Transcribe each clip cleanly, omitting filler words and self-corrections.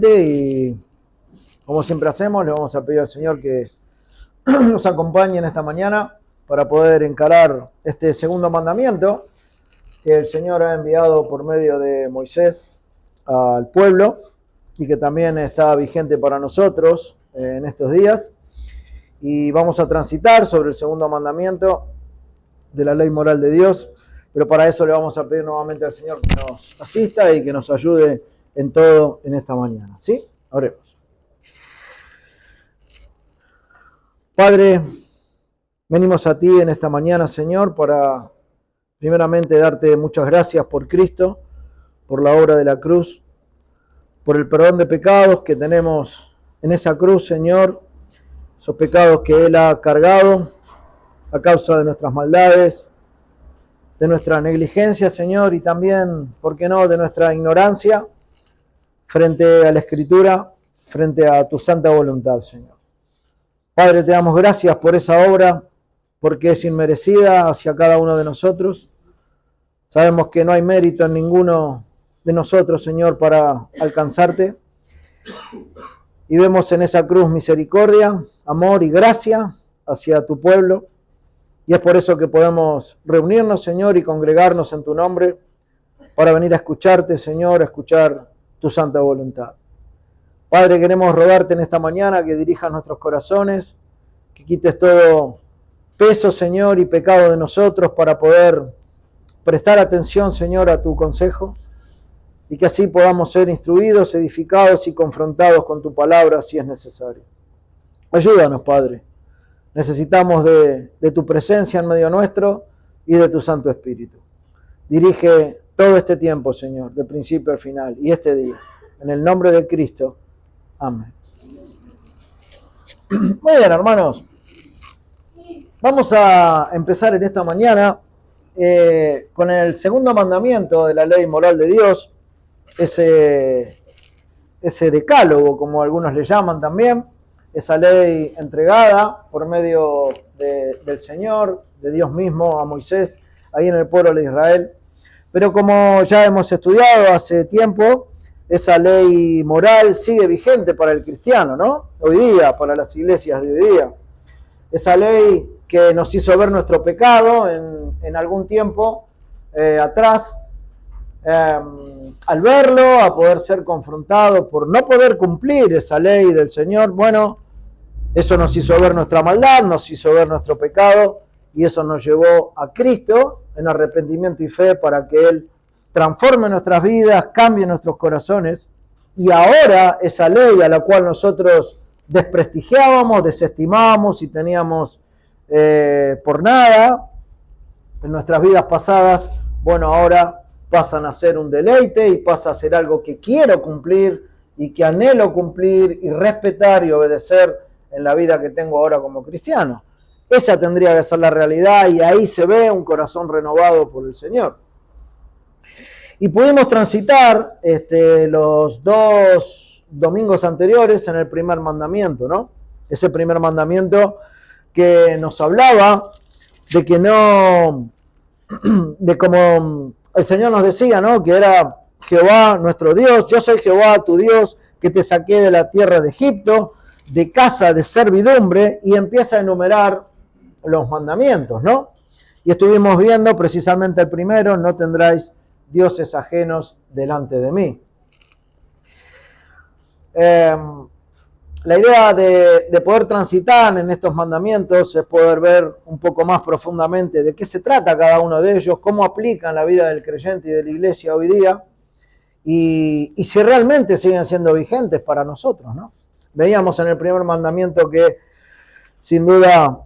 Y como siempre hacemos, le vamos a pedir al Señor que nos acompañe en esta mañana para poder encarar este segundo mandamiento que el Señor ha enviado por medio de Moisés al pueblo y que también está vigente para nosotros en estos días. Y vamos a transitar sobre el segundo mandamiento de la ley moral de Dios, pero para eso le vamos a pedir nuevamente al Señor que nos asista y que nos ayude en todo en esta mañana. ¿Sí? Oremos. Padre, venimos a ti en esta mañana, Señor, para primeramente darte muchas gracias por Cristo, por la obra de la cruz, por el perdón de pecados que tenemos en esa cruz, Señor, esos pecados que Él ha cargado a causa de nuestras maldades, de nuestra negligencia, Señor, y también, ¿por qué no?, de nuestra ignorancia frente a la Escritura, frente a tu santa voluntad, Señor. Padre, te damos gracias por esa obra, porque es inmerecida hacia cada uno de nosotros. Sabemos que no hay mérito en ninguno de nosotros, Señor, para alcanzarte. Y vemos en esa cruz misericordia, amor y gracia hacia tu pueblo. Y es por eso que podemos reunirnos, Señor, y congregarnos en tu nombre para venir a escucharte, Señor, a escuchar tu santa voluntad. Padre, queremos rogarte en esta mañana que dirijas nuestros corazones, que quites todo peso, Señor, y pecado de nosotros para poder prestar atención, Señor, a tu consejo y que así podamos ser instruidos, edificados y confrontados con tu palabra si es necesario. Ayúdanos, Padre. Necesitamos de tu presencia en medio nuestro y de tu Santo Espíritu. Dirige todo este tiempo, Señor, de principio al final y este día. En el nombre de Cristo. Amén. Muy bien, hermanos. Vamos a empezar en esta mañana con el segundo mandamiento de la ley moral de Dios, ese decálogo, como algunos le llaman también, esa ley entregada por medio del Señor, de Dios mismo a Moisés, ahí en el pueblo de Israel. Pero como ya hemos estudiado hace tiempo, esa ley moral sigue vigente para el cristiano, ¿no? Hoy día, para las iglesias de hoy día. Esa ley que nos hizo ver nuestro pecado en algún tiempo atrás, al verlo, a poder ser confrontado por no poder cumplir esa ley del Señor, bueno, eso nos hizo ver nuestra maldad, nos hizo ver nuestro pecado, y eso nos llevó a Cristo en arrepentimiento y fe para que Él transforme nuestras vidas, cambie nuestros corazones, y ahora esa ley a la cual nosotros desprestigiábamos, desestimábamos y teníamos por nada en nuestras vidas pasadas, bueno, ahora pasan a ser un deleite y pasa a ser algo que quiero cumplir y que anhelo cumplir y respetar y obedecer en la vida que tengo ahora como cristiano. Esa tendría que ser la realidad y ahí se ve un corazón renovado por el Señor. Y pudimos transitar los 2 domingos anteriores en el primer mandamiento, ¿no? Ese primer mandamiento que nos hablaba de que no, de como el Señor nos decía, ¿no? Que era Jehová nuestro Dios, yo soy Jehová tu Dios, que te saqué de la tierra de Egipto, de casa de servidumbre, y empieza a enumerar los mandamientos, ¿no? Y estuvimos viendo precisamente el primero, no tendráis dioses ajenos delante de mí. La idea de poder transitar en estos mandamientos es poder ver un poco más profundamente de qué se trata cada uno de ellos, cómo aplican la vida del creyente y de la iglesia hoy día, y si realmente siguen siendo vigentes para nosotros, ¿no? Veíamos en el primer mandamiento que, sin duda,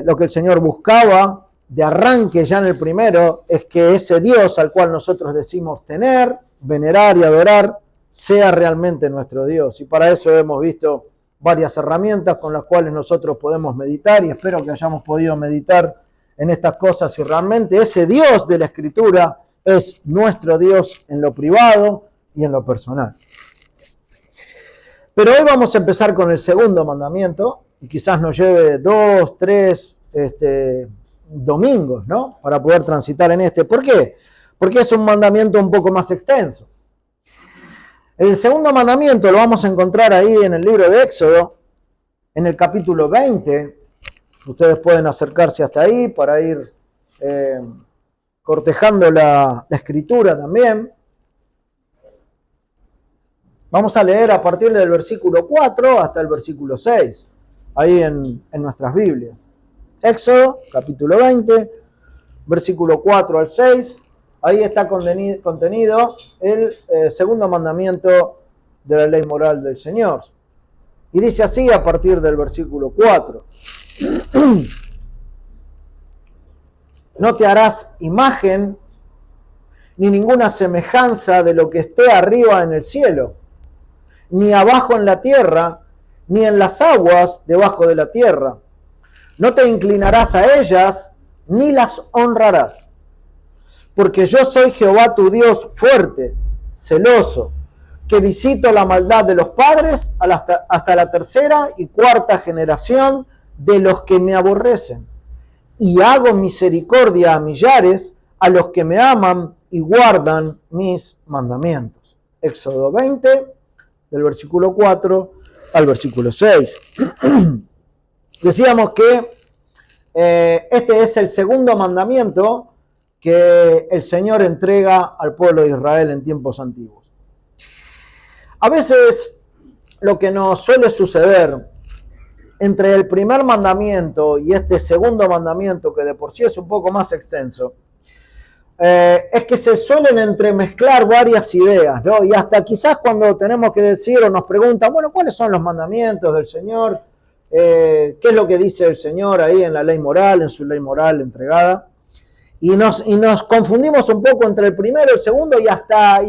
lo que el Señor buscaba de arranque ya en el primero es que ese Dios al cual nosotros decimos tener, venerar y adorar, sea realmente nuestro Dios. Y para eso hemos visto varias herramientas con las cuales nosotros podemos meditar, y espero que hayamos podido meditar en estas cosas si realmente ese Dios de la Escritura es nuestro Dios en lo privado y en lo personal. Pero hoy vamos a empezar con el segundo mandamiento, y quizás nos lleve 2, 3 domingos, ¿no? Para poder transitar en este. ¿Por qué? Porque es un mandamiento un poco más extenso. El segundo mandamiento lo vamos a encontrar ahí en el libro de Éxodo, en el capítulo 20. Ustedes pueden acercarse hasta ahí para ir cortejando la escritura también. Vamos a leer a partir del versículo 4 hasta el versículo 6, ahí en nuestras Biblias. Éxodo, capítulo 20, versículo 4 al 6. Ahí está contenido el segundo mandamiento de la ley moral del Señor. Y dice así a partir del versículo 4. No te harás imagen ni ninguna semejanza de lo que esté arriba en el cielo, ni abajo en la tierra, ni en las aguas debajo de la tierra. No te inclinarás a ellas, ni las honrarás. Porque yo soy Jehová tu Dios fuerte, celoso, que visito la maldad de los padres hasta la tercera y cuarta generación de los que me aborrecen. Y hago misericordia a millares, a los que me aman y guardan mis mandamientos. Éxodo 20, del versículo 4 al versículo 6. Decíamos que este es el segundo mandamiento que el Señor entrega al pueblo de Israel en tiempos antiguos. A veces lo que nos suele suceder entre el primer mandamiento y este segundo mandamiento, que de por sí es un poco más extenso, es que se suelen entremezclar varias ideas, ¿no? Y hasta quizás cuando tenemos que decir o nos preguntan, bueno, ¿cuáles son los mandamientos del Señor? ¿Qué es lo que dice el Señor ahí en la ley moral, en su ley moral entregada? Y nos confundimos un poco entre el primero, el segundo y hasta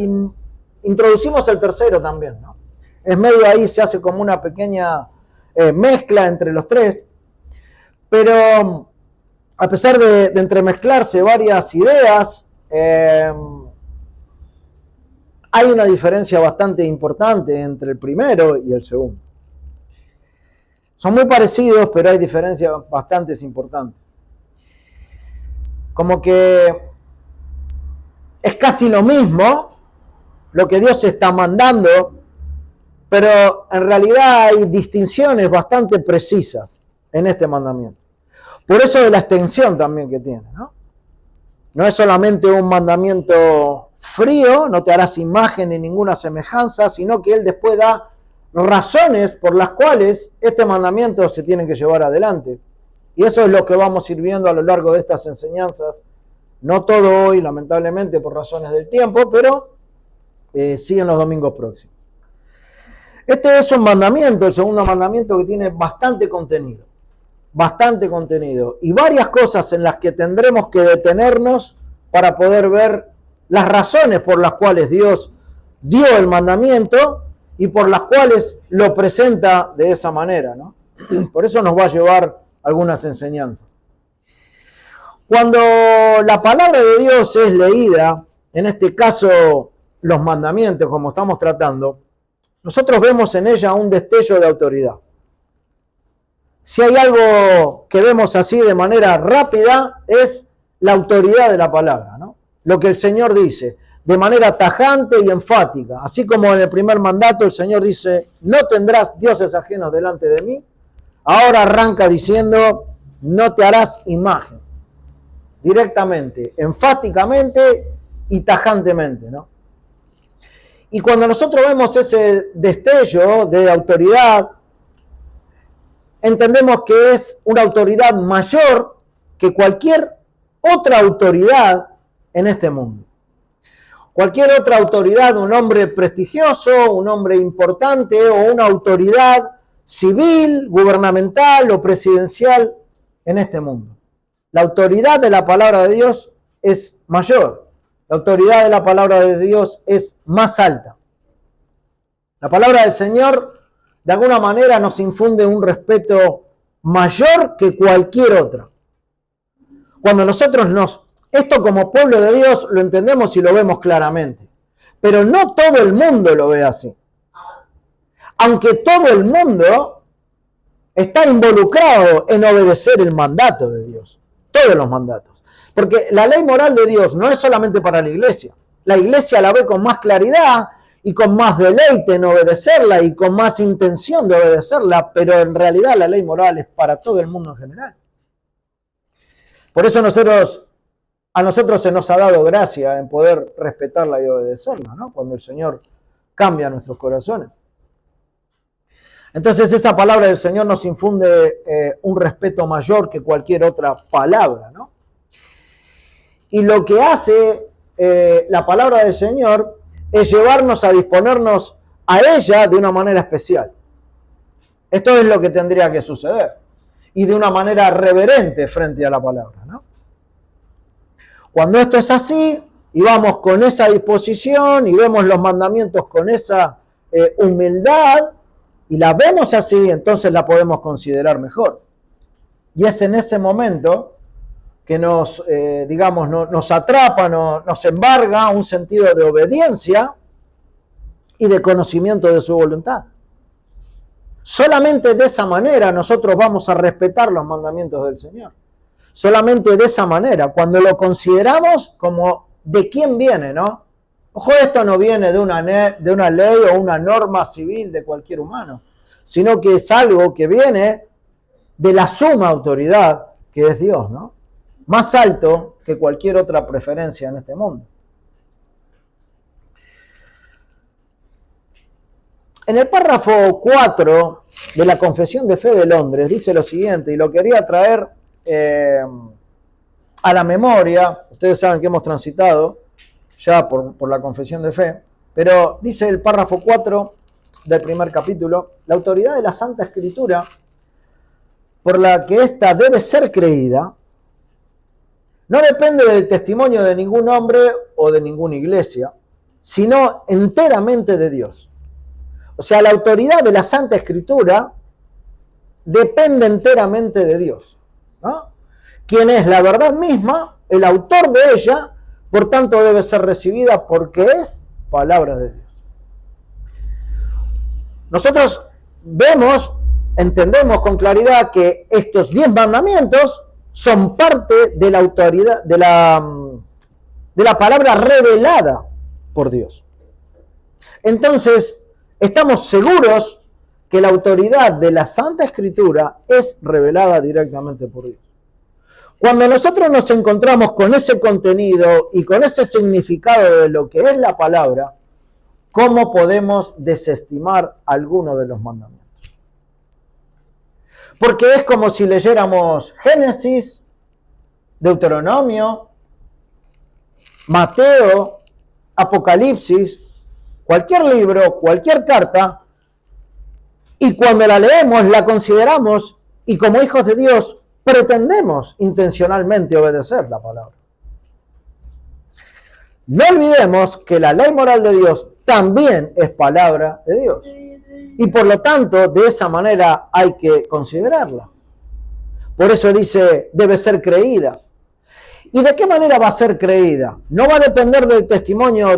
introducimos el tercero también, ¿no? Es medio ahí, se hace como una pequeña mezcla entre los tres. Pero a pesar de entremezclarse varias ideas, hay una diferencia bastante importante entre el primero y el segundo. Son muy parecidos, pero hay diferencias bastante importantes. Como que es casi lo mismo lo que Dios está mandando, pero en realidad hay distinciones bastante precisas en este mandamiento. Por eso de la extensión también que tiene, ¿no? No es solamente un mandamiento frío, no te harás imagen ni ninguna semejanza, sino que Él después da razones por las cuales este mandamiento se tiene que llevar adelante. Y eso es lo que vamos a ir viendo a lo largo de estas enseñanzas. No todo hoy, lamentablemente, por razones del tiempo, pero sí en los domingos próximos. Este es un mandamiento, el segundo mandamiento, que tiene bastante contenido. Y varias cosas en las que tendremos que detenernos para poder ver las razones por las cuales Dios dio el mandamiento y por las cuales lo presenta de esa manera, ¿no? Por eso nos va a llevar algunas enseñanzas. Cuando la palabra de Dios es leída, en este caso los mandamientos, como estamos tratando, nosotros vemos en ella un destello de autoridad. Si hay algo que vemos así de manera rápida, es la autoridad de la palabra, ¿no? Lo que el Señor dice, de manera tajante y enfática. Así como en el primer mandato el Señor dice, no tendrás dioses ajenos delante de mí. Ahora arranca diciendo, no te harás imagen. Directamente, enfáticamente y tajantemente, ¿no? Y cuando nosotros vemos ese destello de autoridad, entendemos que es una autoridad mayor que cualquier otra autoridad en este mundo. Cualquier otra autoridad, un hombre prestigioso, un hombre importante o una autoridad civil, gubernamental o presidencial en este mundo. La autoridad de la palabra de Dios es mayor. La autoridad de la palabra de Dios es más alta. La palabra del Señor de alguna manera nos infunde un respeto mayor que cualquier otra. Cuando nosotros esto como pueblo de Dios lo entendemos y lo vemos claramente, pero no todo el mundo lo ve así. Aunque todo el mundo está involucrado en obedecer el mandato de Dios, todos los mandatos. Porque la ley moral de Dios no es solamente para la iglesia la ve con más claridad y con más deleite en obedecerla y con más intención de obedecerla, pero en realidad la ley moral es para todo el mundo en general. Por eso a nosotros se nos ha dado gracia en poder respetarla y obedecerla, ¿no? Cuando el Señor cambia nuestros corazones. Entonces esa palabra del Señor nos infunde un respeto mayor que cualquier otra palabra, ¿no? Y lo que hace la palabra del Señor es llevarnos a disponernos a ella de una manera especial. Esto es lo que tendría que suceder. Y de una manera reverente frente a la palabra, ¿no? Cuando esto es así, y vamos con esa disposición, y vemos los mandamientos con esa humildad, y la vemos así, entonces la podemos considerar mejor. Y es en ese momento que nos atrapa, nos embarga un sentido de obediencia y de conocimiento de su voluntad. Solamente de esa manera nosotros vamos a respetar los mandamientos del Señor. Solamente de esa manera, cuando lo consideramos como de quién viene, ¿no? Ojo, esto no viene de una ley o una norma civil de cualquier humano, sino que es algo que viene de la suma autoridad que es Dios, ¿no? Más alto que cualquier otra preferencia en este mundo. En el párrafo 4 de la Confesión de Fe de Londres dice lo siguiente, y lo quería traer a la memoria. Ustedes saben que hemos transitado ya por la Confesión de Fe, pero dice el párrafo 4 del primer capítulo: la autoridad de la Santa Escritura, por la que ésta debe ser creída, no depende del testimonio de ningún hombre o de ninguna iglesia, sino enteramente de Dios. O sea, la autoridad de la Santa Escritura depende enteramente de Dios, ¿no? Quien es la verdad misma, el autor de ella, por tanto debe ser recibida porque es palabra de Dios. Nosotros entendemos con claridad que estos 10 mandamientos son parte de la autoridad, de la palabra revelada por Dios. Entonces, estamos seguros que la autoridad de la Santa Escritura es revelada directamente por Dios. Cuando nosotros nos encontramos con ese contenido y con ese significado de lo que es la palabra, ¿cómo podemos desestimar alguno de los mandamientos? Porque es como si leyéramos Génesis, Deuteronomio, Mateo, Apocalipsis, cualquier libro, cualquier carta, y cuando la leemos, la consideramos, y como hijos de Dios, pretendemos intencionalmente obedecer la palabra. No olvidemos que la ley moral de Dios también es palabra de Dios. Y por lo tanto, de esa manera hay que considerarla. Por eso dice, debe ser creída. ¿Y de qué manera va a ser creída? No va a depender del testimonio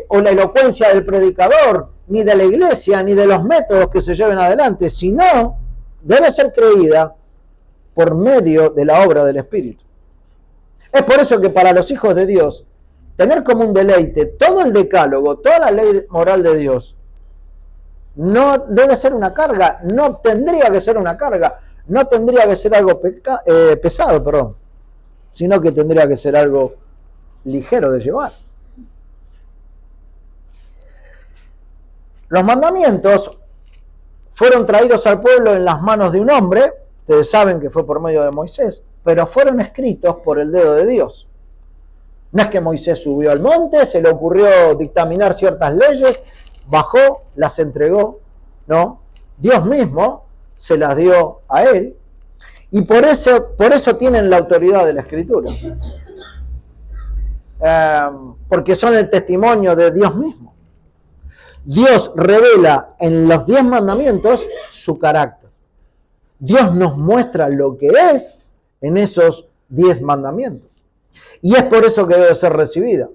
o la elocuencia del predicador, ni de la iglesia, ni de los métodos que se lleven adelante, sino debe ser creída por medio de la obra del Espíritu. Es por eso que para los hijos de Dios, tener como un deleite todo el decálogo, toda la ley moral de Dios, no debe ser una carga, no tendría que ser una carga, no tendría que ser algo pesado, sino que tendría que ser algo ligero de llevar. Los mandamientos fueron traídos al pueblo en las manos de un hombre, ustedes saben que fue por medio de Moisés, pero fueron escritos por el dedo de Dios. No es que Moisés subió al monte, se le ocurrió dictaminar ciertas leyes, bajó, las entregó, no. Dios mismo se las dio a él, y por eso tienen la autoridad de la Escritura. Porque son el testimonio de Dios mismo. Dios revela en los 10 mandamientos su carácter. Dios nos muestra lo que es en esos 10 mandamientos. Y es por eso que debe ser recibida.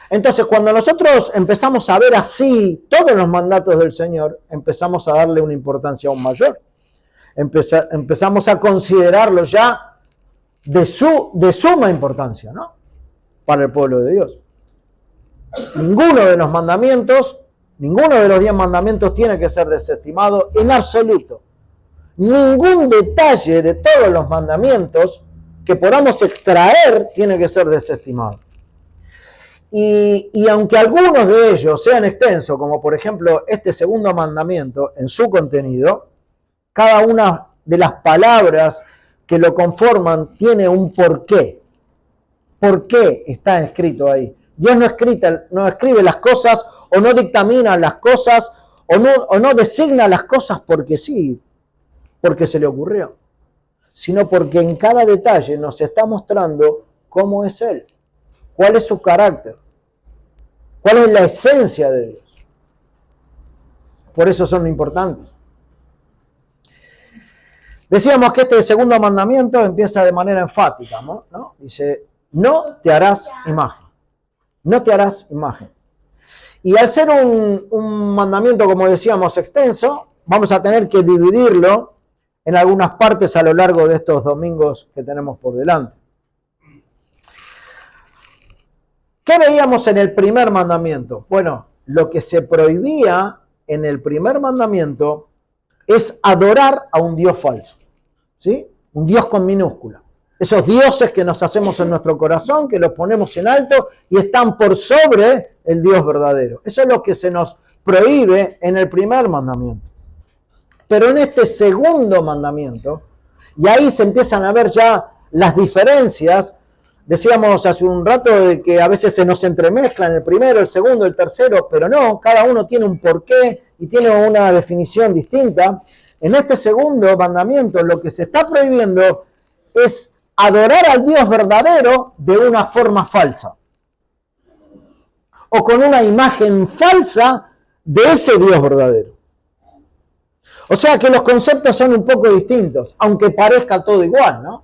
Entonces, cuando nosotros empezamos a ver así todos los mandatos del Señor, empezamos a darle una importancia aún mayor. Empezamos a considerarlos ya de suma importancia, ¿no? Para el pueblo de Dios. Ninguno de los mandamientos, ninguno de los 10 mandamientos tiene que ser desestimado en absoluto. Ningún detalle de todos los mandamientos que podamos extraer tiene que ser desestimado. Y aunque algunos de ellos sean extensos, como por ejemplo este segundo mandamiento en su contenido, cada una de las palabras que lo conforman tiene un porqué. ¿Por qué está escrito ahí? Dios no escribe las cosas o no dictamina las cosas o no designa las cosas porque sí, porque se le ocurrió, sino porque en cada detalle nos está mostrando cómo es Él, cuál es su carácter, cuál es la esencia de Dios. Por eso son importantes. Decíamos que este segundo mandamiento empieza de manera enfática, ¿no? Dice, no te harás imagen. No te harás imagen. Y al ser un mandamiento, como decíamos, extenso, vamos a tener que dividirlo en algunas partes a lo largo de estos domingos que tenemos por delante. ¿Qué veíamos en el primer mandamiento? Bueno, lo que se prohibía en el primer mandamiento es adorar a un Dios falso, ¿sí? Un Dios con minúscula. Esos dioses que nos hacemos en nuestro corazón, que los ponemos en alto y están por sobre el Dios verdadero. Eso es lo que se nos prohíbe en el primer mandamiento. Pero en este segundo mandamiento, y ahí se empiezan a ver ya las diferencias. Decíamos hace un rato de que a veces se nos entremezclan el primero, el segundo, el tercero, pero no, cada uno tiene un porqué y tiene una definición distinta. En este segundo mandamiento lo que se está prohibiendo es adorar al Dios verdadero de una forma falsa o con una imagen falsa de ese Dios verdadero. O sea que los conceptos son un poco distintos, aunque parezca todo igual, ¿no?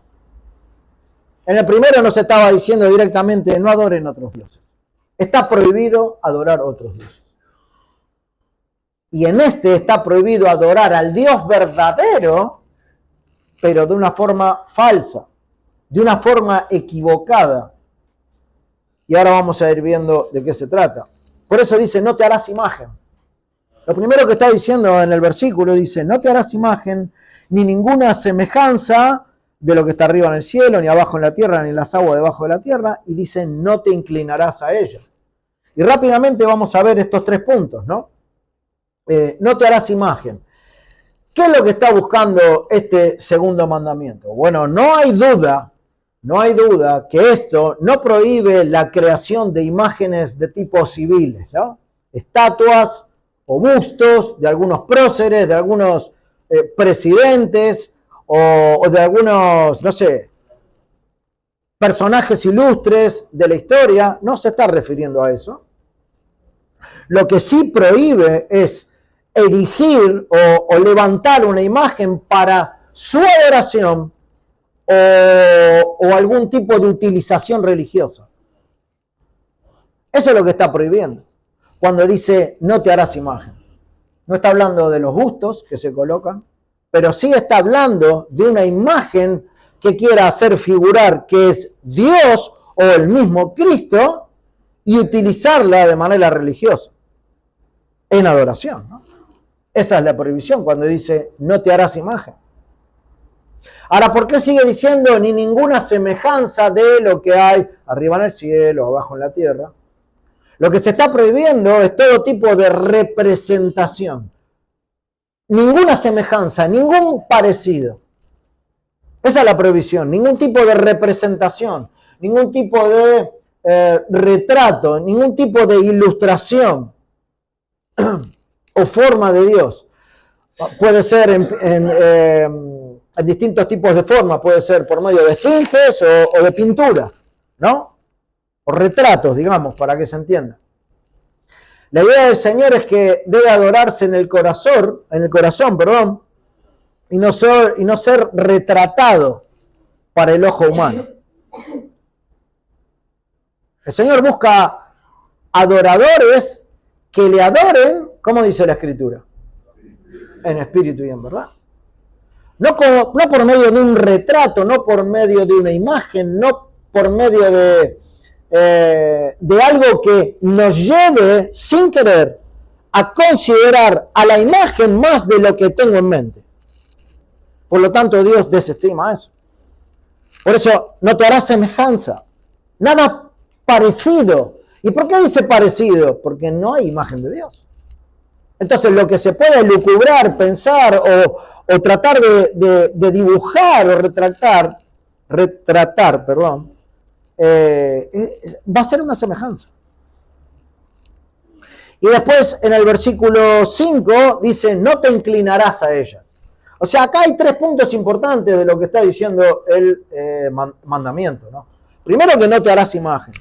En el primero nos estaba diciendo directamente, no adoren otros dioses. Está prohibido adorar otros dioses. Y en este está prohibido adorar al Dios verdadero, pero de una forma falsa, de una forma equivocada. Y ahora vamos a ir viendo de qué se trata. Por eso dice, no te harás imagen. Lo primero que está diciendo en el versículo dice, no te harás imagen ni ninguna semejanza de lo que está arriba en el cielo, ni abajo en la tierra, ni en las aguas debajo de la tierra, y dice, no te inclinarás a ellas. Y rápidamente vamos a ver estos 3 puntos, ¿no? No te harás imagen. ¿Qué es lo que está buscando este segundo mandamiento? Bueno, no hay duda que esto no prohíbe la creación de imágenes de tipo civiles, ¿no? Estatuas o bustos de algunos próceres, de algunos presidentes o de algunos, no sé, personajes ilustres de la historia. No se está refiriendo a eso. Lo que sí prohíbe es erigir o levantar una imagen para su adoración o algún tipo de utilización religiosa. Eso es lo que está prohibiendo. Cuando dice, no te harás imagen. No está hablando de los bustos que se colocan, pero sí está hablando de una imagen que quiera hacer figurar que es Dios o el mismo Cristo y utilizarla de manera religiosa, en adoración, ¿no? Esa es la prohibición cuando dice, no te harás imagen. Ahora, ¿por qué sigue diciendo ni ninguna semejanza de lo que hay arriba en el cielo, abajo en la tierra? Lo que se está prohibiendo es todo tipo de representación. Ninguna semejanza, ningún parecido. Esa es la prohibición. Ningún tipo de representación, ningún tipo de retrato, ningún tipo de ilustración o forma de Dios. Puede ser en distintos tipos de formas, puede ser por medio de esfinges o de pinturas, ¿no? O retratos, digamos, para que se entienda. La idea del Señor es que debe adorarse en el corazón, y no ser retratado para el ojo humano. El Señor busca adoradores que le adoren, ¿cómo dice la Escritura? En espíritu y en verdad. No por medio de un retrato, no por medio de una imagen, no por medio de de algo que nos lleve sin querer a considerar a la imagen más de lo que tengo en mente. Por lo tanto, Dios desestima eso. Por eso no te hará semejanza, nada parecido. ¿Y por qué dice parecido? Porque no hay imagen de Dios. Entonces lo que se puede lucubrar, pensar o tratar de dibujar o retratar, va a ser una semejanza. Y después en el versículo 5 dice, no te inclinarás a ellas. O sea, acá hay 3 puntos importantes de lo que está diciendo el mandamiento, ¿no? Primero, que no te harás imagen.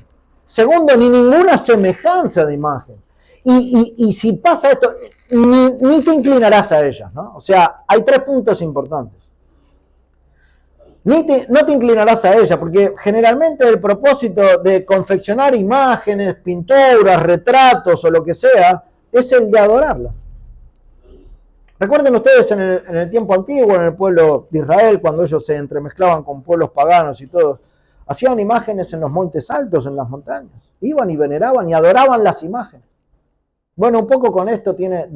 Segundo, ni ninguna semejanza de imagen. Y si pasa esto, ni te inclinarás a ellas, ¿no? O sea, hay 3 puntos importantes. No te inclinarás a ellas, porque generalmente el propósito de confeccionar imágenes, pinturas, retratos o lo que sea, es el de adorarlas. Recuerden ustedes en el tiempo antiguo, en el pueblo de Israel, cuando ellos se entremezclaban con pueblos paganos y todo, hacían imágenes en los montes altos, en las montañas. Iban y veneraban y adoraban las imágenes. Bueno, un poco con esto tiene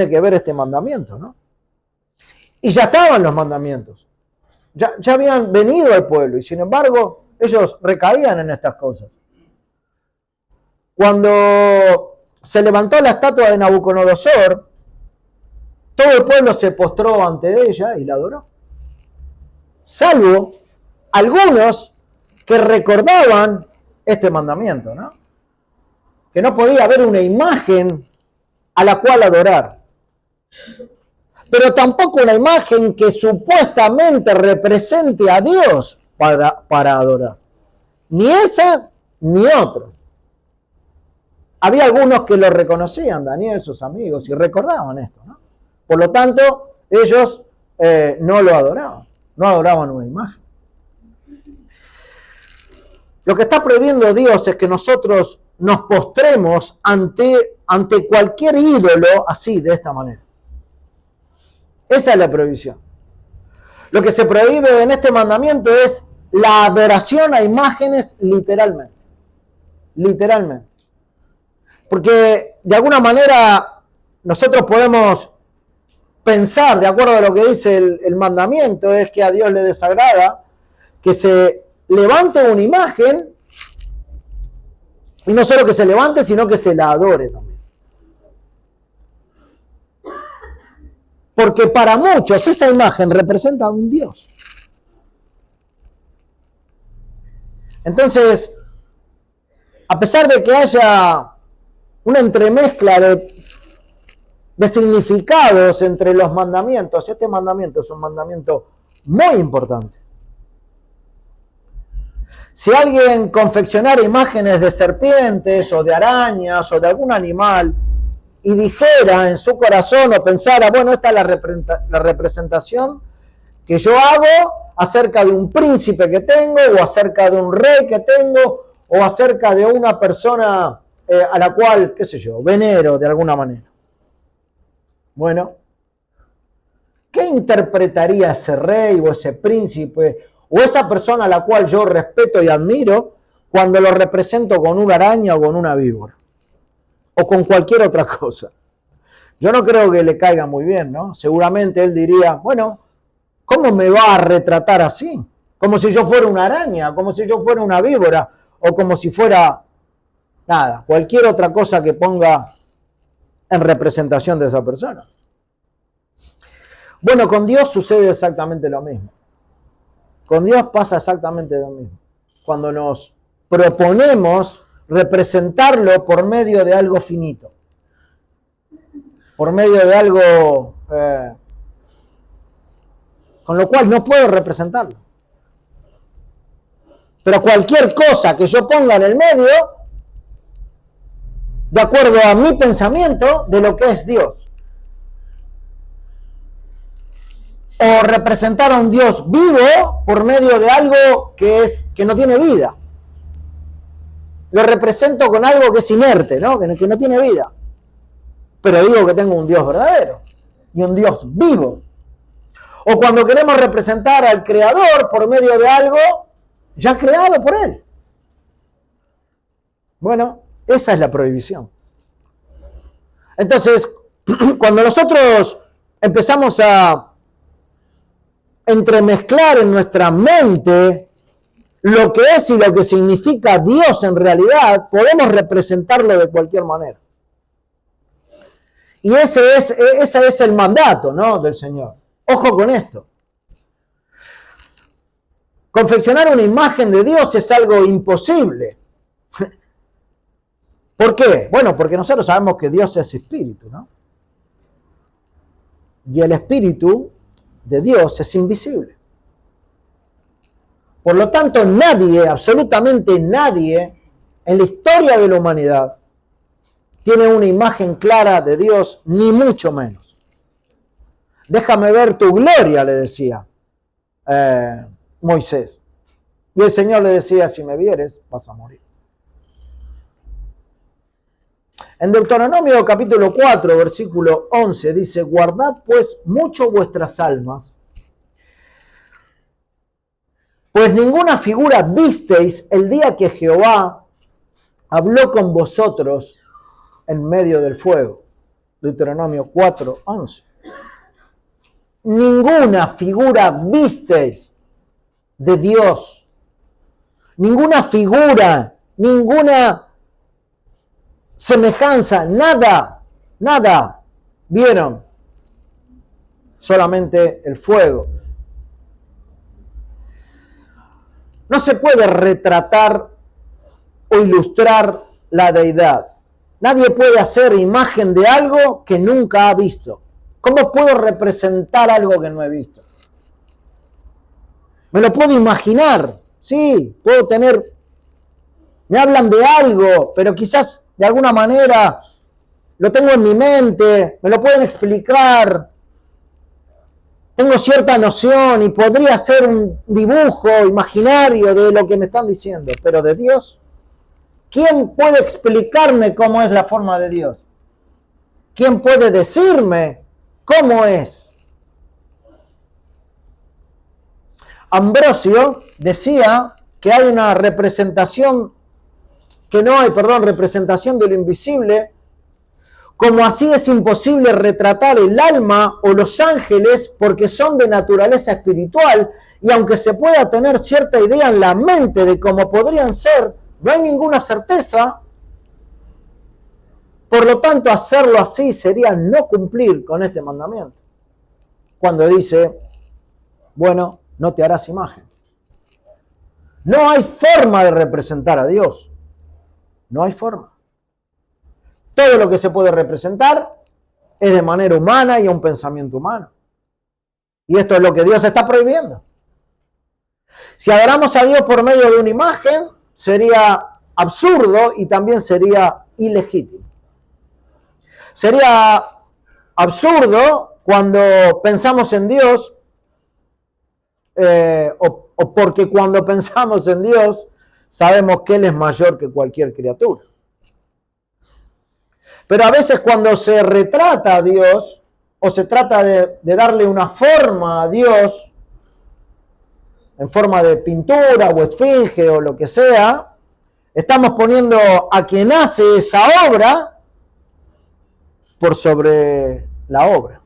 que ver este mandamiento, ¿no? Y ya estaban los mandamientos. Ya habían venido al pueblo y sin embargo ellos recaían en estas cosas. Cuando se levantó la estatua de Nabucodonosor, todo el pueblo se postró ante ella y la adoró. Salvo algunos que recordaban este mandamiento, ¿no? Que no podía haber una imagen a la cual adorar. Pero tampoco una imagen que supuestamente represente a Dios para adorar. Ni esa ni otros. Había algunos que lo reconocían, Daniel, sus amigos, y recordaban esto, ¿no? Por lo tanto, ellos no lo adoraban, no adoraban una imagen. Lo que está prohibiendo Dios es que nosotros nos postremos ante cualquier ídolo así, de esta manera. Esa es la prohibición. Lo que se prohíbe en este mandamiento es la adoración a imágenes literalmente. Literalmente. Porque de alguna manera nosotros podemos pensar, de acuerdo a lo que dice el mandamiento, es que a Dios le desagrada que se levante una imagen, y no solo que se levante, sino que se la adore también. Porque para muchos esa imagen representa a un Dios. Entonces, a pesar de que haya una entremezcla de significados entre los mandamientos, este mandamiento es un mandamiento muy importante. Si alguien confeccionara imágenes de serpientes o de arañas o de algún animal y dijera en su corazón o pensara, bueno, esta es la representación que yo hago acerca de un príncipe que tengo o acerca de un rey que tengo o acerca de una persona a la cual, qué sé yo, venero de alguna manera. Bueno, ¿qué interpretaría ese rey o ese príncipe o esa persona a la cual yo respeto y admiro cuando lo represento con una araña o con una víbora? O con cualquier otra cosa. Yo no creo que le caiga muy bien, ¿no? Seguramente él diría, bueno, ¿cómo me va a retratar así? Como si yo fuera una araña, como si yo fuera una víbora, o como si fuera, nada, cualquier otra cosa que ponga en representación de esa persona. Bueno, con Dios sucede exactamente lo mismo. Con Dios pasa exactamente lo mismo. Cuando nos proponemos representarlo por medio de algo finito, por medio de algo con lo cual no puedo representarlo. Pero cualquier cosa que yo ponga en el medio, de acuerdo a mi pensamiento de lo que es Dios, o representar a un Dios vivo por medio de algo que no tiene vida. Lo represento con algo que es inerte, ¿no? Que no tiene vida. Pero digo que tengo un Dios verdadero y un Dios vivo. O cuando queremos representar al Creador por medio de algo ya creado por Él. Bueno, esa es la prohibición. Entonces, cuando nosotros empezamos a entremezclar en nuestra mente lo que es y lo que significa Dios en realidad, podemos representarlo de cualquier manera. Y ese es el mandato, ¿no?, del Señor. Ojo con esto. Confeccionar una imagen de Dios es algo imposible. ¿Por qué? Bueno, porque nosotros sabemos que Dios es espíritu, ¿no? Y el espíritu de Dios es invisible. Por lo tanto, nadie, absolutamente nadie, en la historia de la humanidad, tiene una imagen clara de Dios, ni mucho menos. Déjame ver tu gloria, le decía Moisés. Y el Señor le decía, si me vieres, vas a morir. En Deuteronomio capítulo 4, versículo 11, dice, guardad pues mucho vuestras almas, pues ninguna figura visteis el día que Jehová habló con vosotros en medio del fuego. Deuteronomio 4, 11. Ninguna figura visteis de Dios. Ninguna figura, ninguna semejanza, nada vieron. Solamente el fuego. No se puede retratar o ilustrar la deidad. Nadie puede hacer imagen de algo que nunca ha visto. ¿Cómo puedo representar algo que no he visto? Me lo puedo imaginar, sí, puedo tener, me hablan de algo, pero quizás de alguna manera lo tengo en mi mente, me lo pueden explicar, tengo cierta noción y podría ser un dibujo imaginario de lo que me están diciendo, pero de Dios, ¿quién puede explicarme cómo es la forma de Dios? ¿Quién puede decirme cómo es? Ambrosio decía que hay una representación, representación de lo invisible, como así es imposible retratar el alma o los ángeles porque son de naturaleza espiritual y aunque se pueda tener cierta idea en la mente de cómo podrían ser, no hay ninguna certeza. Por lo tanto, hacerlo así sería no cumplir con este mandamiento. Cuando dice, bueno, no te harás imagen. No hay forma de representar a Dios. No hay forma. Todo lo que se puede representar es de manera humana y a un pensamiento humano. Y esto es lo que Dios está prohibiendo. Si adoramos a Dios por medio de una imagen, sería absurdo y también sería ilegítimo. Sería absurdo cuando pensamos en Dios, o porque cuando pensamos en Dios sabemos que Él es mayor que cualquier criatura. Pero a veces cuando se retrata a Dios, o se trata de darle una forma a Dios, en forma de pintura o esfinge o lo que sea, estamos poniendo a quien hace esa obra por sobre la obra.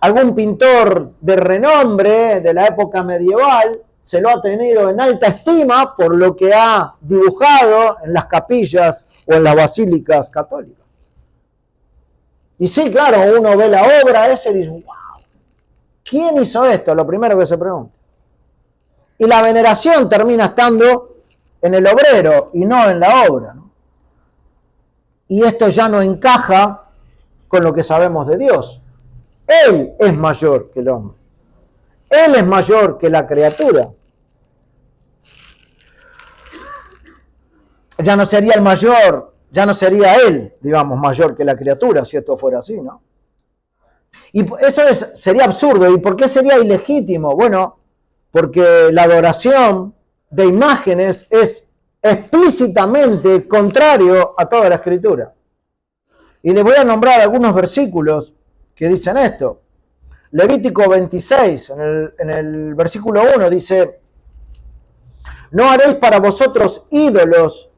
Algún pintor de renombre de la época medieval se lo ha tenido en alta estima por lo que ha dibujado en las capillas o en las basílicas católicas. Y sí, claro, uno ve la obra esa y dice, wow, ¿quién hizo esto? Lo primero que se pregunta. Y la veneración termina estando en el obrero y no en la obra, ¿no? Y esto ya no encaja con lo que sabemos de Dios. Él es mayor que el hombre. Él es mayor que la criatura. Ya no sería el mayor, ya no sería él, digamos, mayor que la criatura, si esto fuera así, ¿no? Y eso sería absurdo. ¿Y por qué sería ilegítimo? Bueno, porque la adoración de imágenes es explícitamente contrario a toda la Escritura. Y les voy a nombrar algunos versículos que dicen esto. Levítico 26, en el versículo 1 dice, No haréis para vosotros ídolos,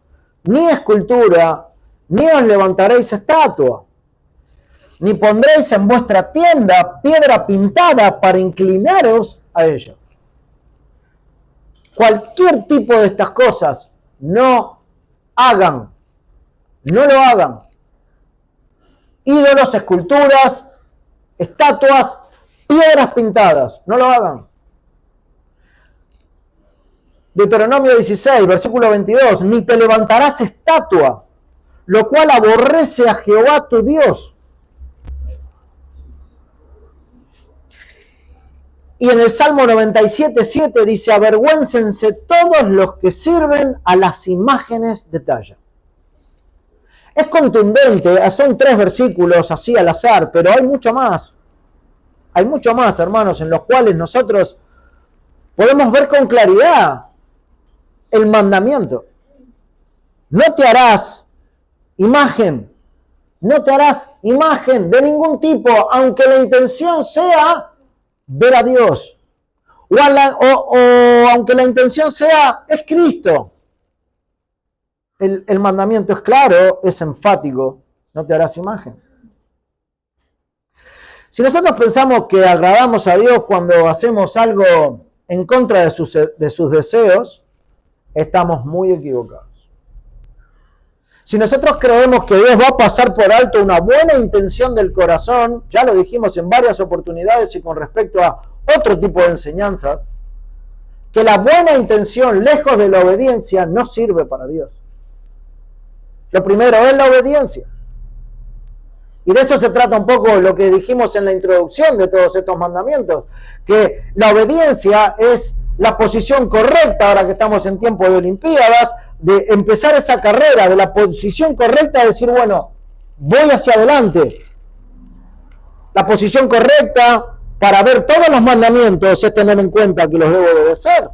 ni escultura, ni os levantaréis estatua, ni pondréis en vuestra tienda piedra pintada para inclinaros a ella. Cualquier tipo de estas cosas no hagan, no lo hagan. Ídolos, esculturas, estatuas, piedras pintadas, no lo hagan. Deuteronomio 16, versículo 22, ni te levantarás estatua, lo cual aborrece a Jehová tu Dios. Y en el Salmo 97, 7 dice, avergüéncense todos los que sirven a las imágenes de talla. Es contundente, son 3 versículos así al azar, pero hay mucho más. Hay mucho más, hermanos, en los cuales nosotros podemos ver con claridad el mandamiento. No te harás imagen, no te harás imagen de ningún tipo, aunque la intención sea ver a Dios. O aunque la intención sea, es Cristo. El mandamiento es claro, es enfático, no te harás imagen. Si nosotros pensamos que agradamos a Dios cuando hacemos algo en contra de sus deseos, estamos muy equivocados. Si nosotros creemos que Dios va a pasar por alto una buena intención del corazón, ya lo dijimos en varias oportunidades y con respecto a otro tipo de enseñanzas, que la buena intención, lejos de la obediencia, no sirve para Dios. Lo primero es la obediencia. Y de eso se trata un poco lo que dijimos en la introducción de todos estos mandamientos, que la obediencia es la posición correcta, ahora que estamos en tiempo de Olimpiadas, de empezar esa carrera, de la posición correcta, de decir, bueno, voy hacia adelante. La posición correcta para ver todos los mandamientos es tener en cuenta que los debo obedecer.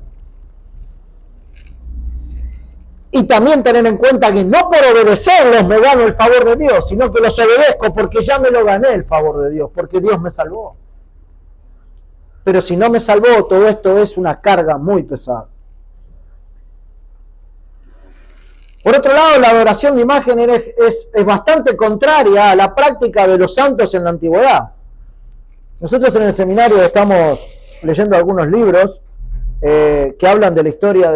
Y también tener en cuenta que no por obedecerlos me gano el favor de Dios, sino que los obedezco porque ya me lo gané el favor de Dios, porque Dios me salvó. Pero si no me salvó, todo esto es una carga muy pesada. Por otro lado, la adoración de imágenes es bastante contraria a la práctica de los santos en la antigüedad. Nosotros en el seminario estamos leyendo algunos libros que hablan de la historia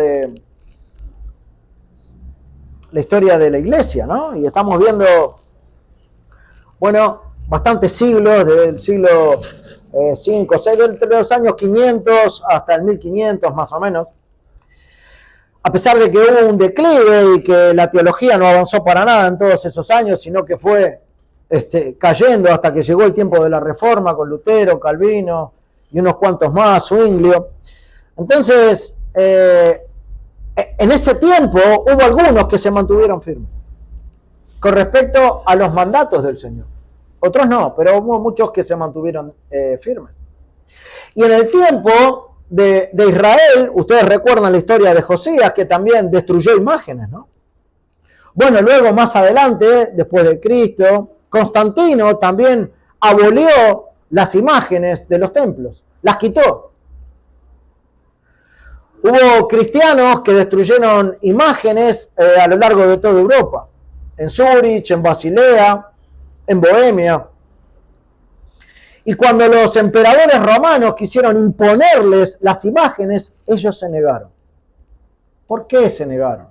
de la iglesia, ¿no? Y estamos viendo, bueno, bastantes siglos, desde el siglo 5, 6, entre los años 500 hasta el 1500 más o menos. A pesar de que hubo un declive y que la teología no avanzó para nada en todos esos años, sino que fue cayendo hasta que llegó el tiempo de la Reforma con Lutero, Calvino y unos cuantos más, Zwinglio. Entonces, en ese tiempo hubo algunos que se mantuvieron firmes con respecto a los mandatos del Señor. Otros no, pero hubo muchos que se mantuvieron firmes. Y en el tiempo de Israel, ustedes recuerdan la historia de Josías, que también destruyó imágenes, ¿no? Bueno, luego más adelante, después de Cristo, Constantino también abolió las imágenes de los templos, las quitó. Hubo cristianos que destruyeron imágenes a lo largo de toda Europa, en Zúrich, en Basilea, en Bohemia. Y cuando los emperadores romanos quisieron imponerles las imágenes, ellos se negaron. ¿Por qué se negaron?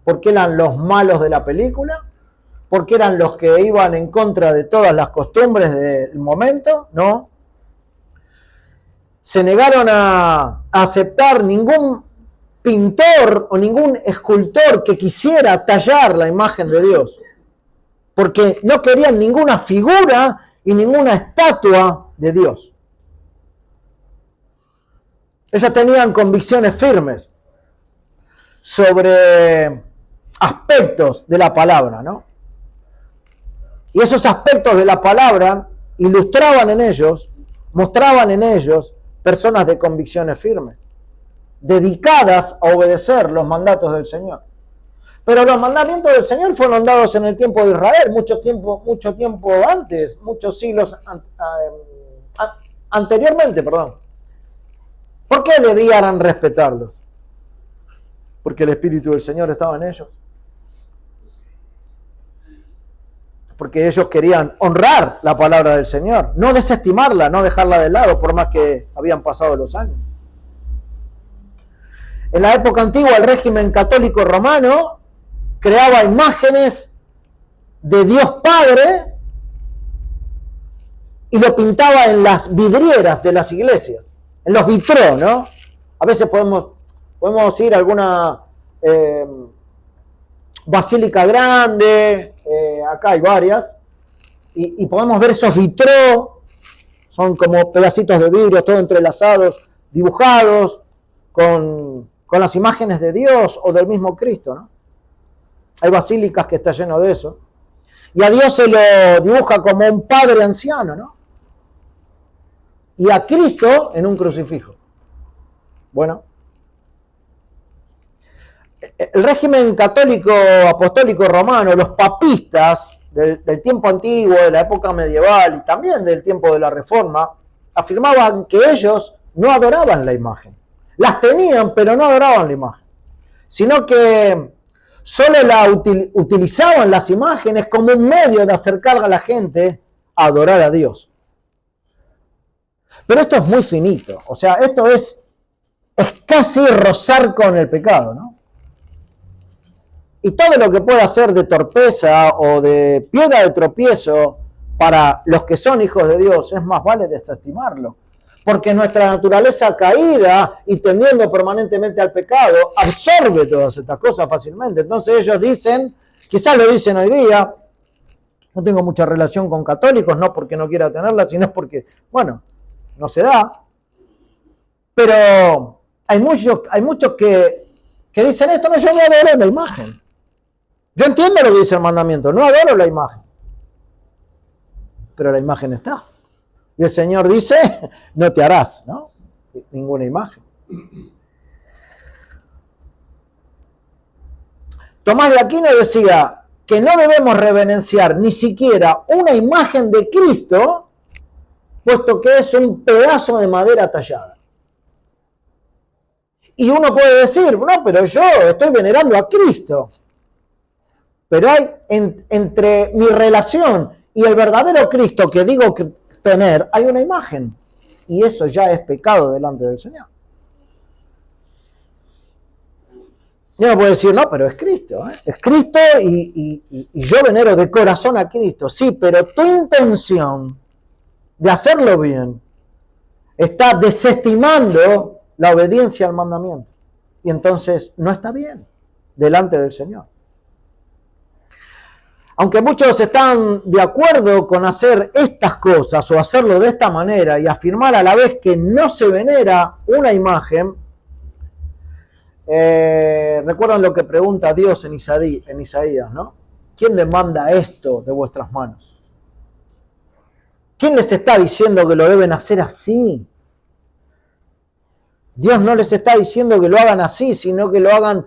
¿Porque eran los malos de la película? ¿Porque eran los que iban en contra de todas las costumbres del momento? No. Se negaron a aceptar ningún pintor o ningún escultor que quisiera tallar la imagen de Dios, porque no querían ninguna figura y ninguna estatua de Dios. Ellos tenían convicciones firmes sobre aspectos de la palabra, ¿no? Y esos aspectos de la palabra ilustraban en ellos, mostraban en ellos personas de convicciones firmes, dedicadas a obedecer los mandatos del Señor. Pero los mandamientos del Señor fueron dados en el tiempo de Israel, mucho tiempo antes, muchos siglos anteriormente, perdón. ¿Por qué debían respetarlos? porque el Espíritu del Señor estaba en ellos. Porque ellos querían honrar la palabra del Señor, no desestimarla, no dejarla de lado, por más que habían pasado los años. En la época antigua, el régimen católico romano creaba imágenes de Dios Padre y lo pintaba en las vidrieras de las iglesias, en los vitrós, ¿no? A veces podemos ir a alguna basílica grande, acá hay varias, y podemos ver esos vitrós, son como pedacitos de vidrio, todo entrelazados, dibujados, con las imágenes de Dios o del mismo Cristo, ¿no? Hay basílicas que está lleno de eso. Y a Dios se lo dibuja como un padre anciano, ¿no? Y a Cristo en un crucifijo. Bueno, el régimen católico apostólico romano, los papistas del tiempo antiguo, de la época medieval y también del tiempo de la Reforma, afirmaban que ellos no adoraban la imagen. Las tenían, pero no adoraban la imagen, sino que solo utilizaban las imágenes como un medio de acercar a la gente a adorar a Dios. Pero esto es muy finito, o sea, esto es casi rozar con el pecado, ¿no? Y todo lo que pueda ser de torpeza o de piedra de tropiezo para los que son hijos de Dios, es más vale desestimarlo. Porque nuestra naturaleza caída y tendiendo permanentemente al pecado absorbe todas estas cosas fácilmente. Entonces ellos dicen, quizás lo dicen hoy día, no tengo mucha relación con católicos, no porque no quiera tenerla, sino porque, bueno, no se da. Pero hay muchos que dicen esto, no, yo no adoro la imagen. Yo entiendo lo que dice el mandamiento, no adoro la imagen. Pero la imagen está. Y el Señor dice, no te harás, ¿no? Ninguna imagen. Tomás de Aquino decía que no debemos reverenciar ni siquiera una imagen de Cristo, puesto que es un pedazo de madera tallada. Y uno puede decir, no, pero yo estoy venerando a Cristo. Pero hay entre mi relación y el verdadero Cristo que digo que tener, hay una imagen. Y eso ya es pecado delante del Señor. Y uno puede decir, no, pero es Cristo. Es Cristo y yo venero de corazón a Cristo. Sí, pero tu intención de hacerlo bien está desestimando la obediencia al mandamiento. Y entonces no está bien delante del Señor. Aunque muchos están de acuerdo con hacer estas cosas o hacerlo de esta manera y afirmar a la vez que no se venera una imagen, recuerdan lo que pregunta Dios en Isaías, ¿no? ¿Quién demanda esto de vuestras manos? ¿Quién les está diciendo que lo deben hacer así? Dios no les está diciendo que lo hagan así, sino que lo hagan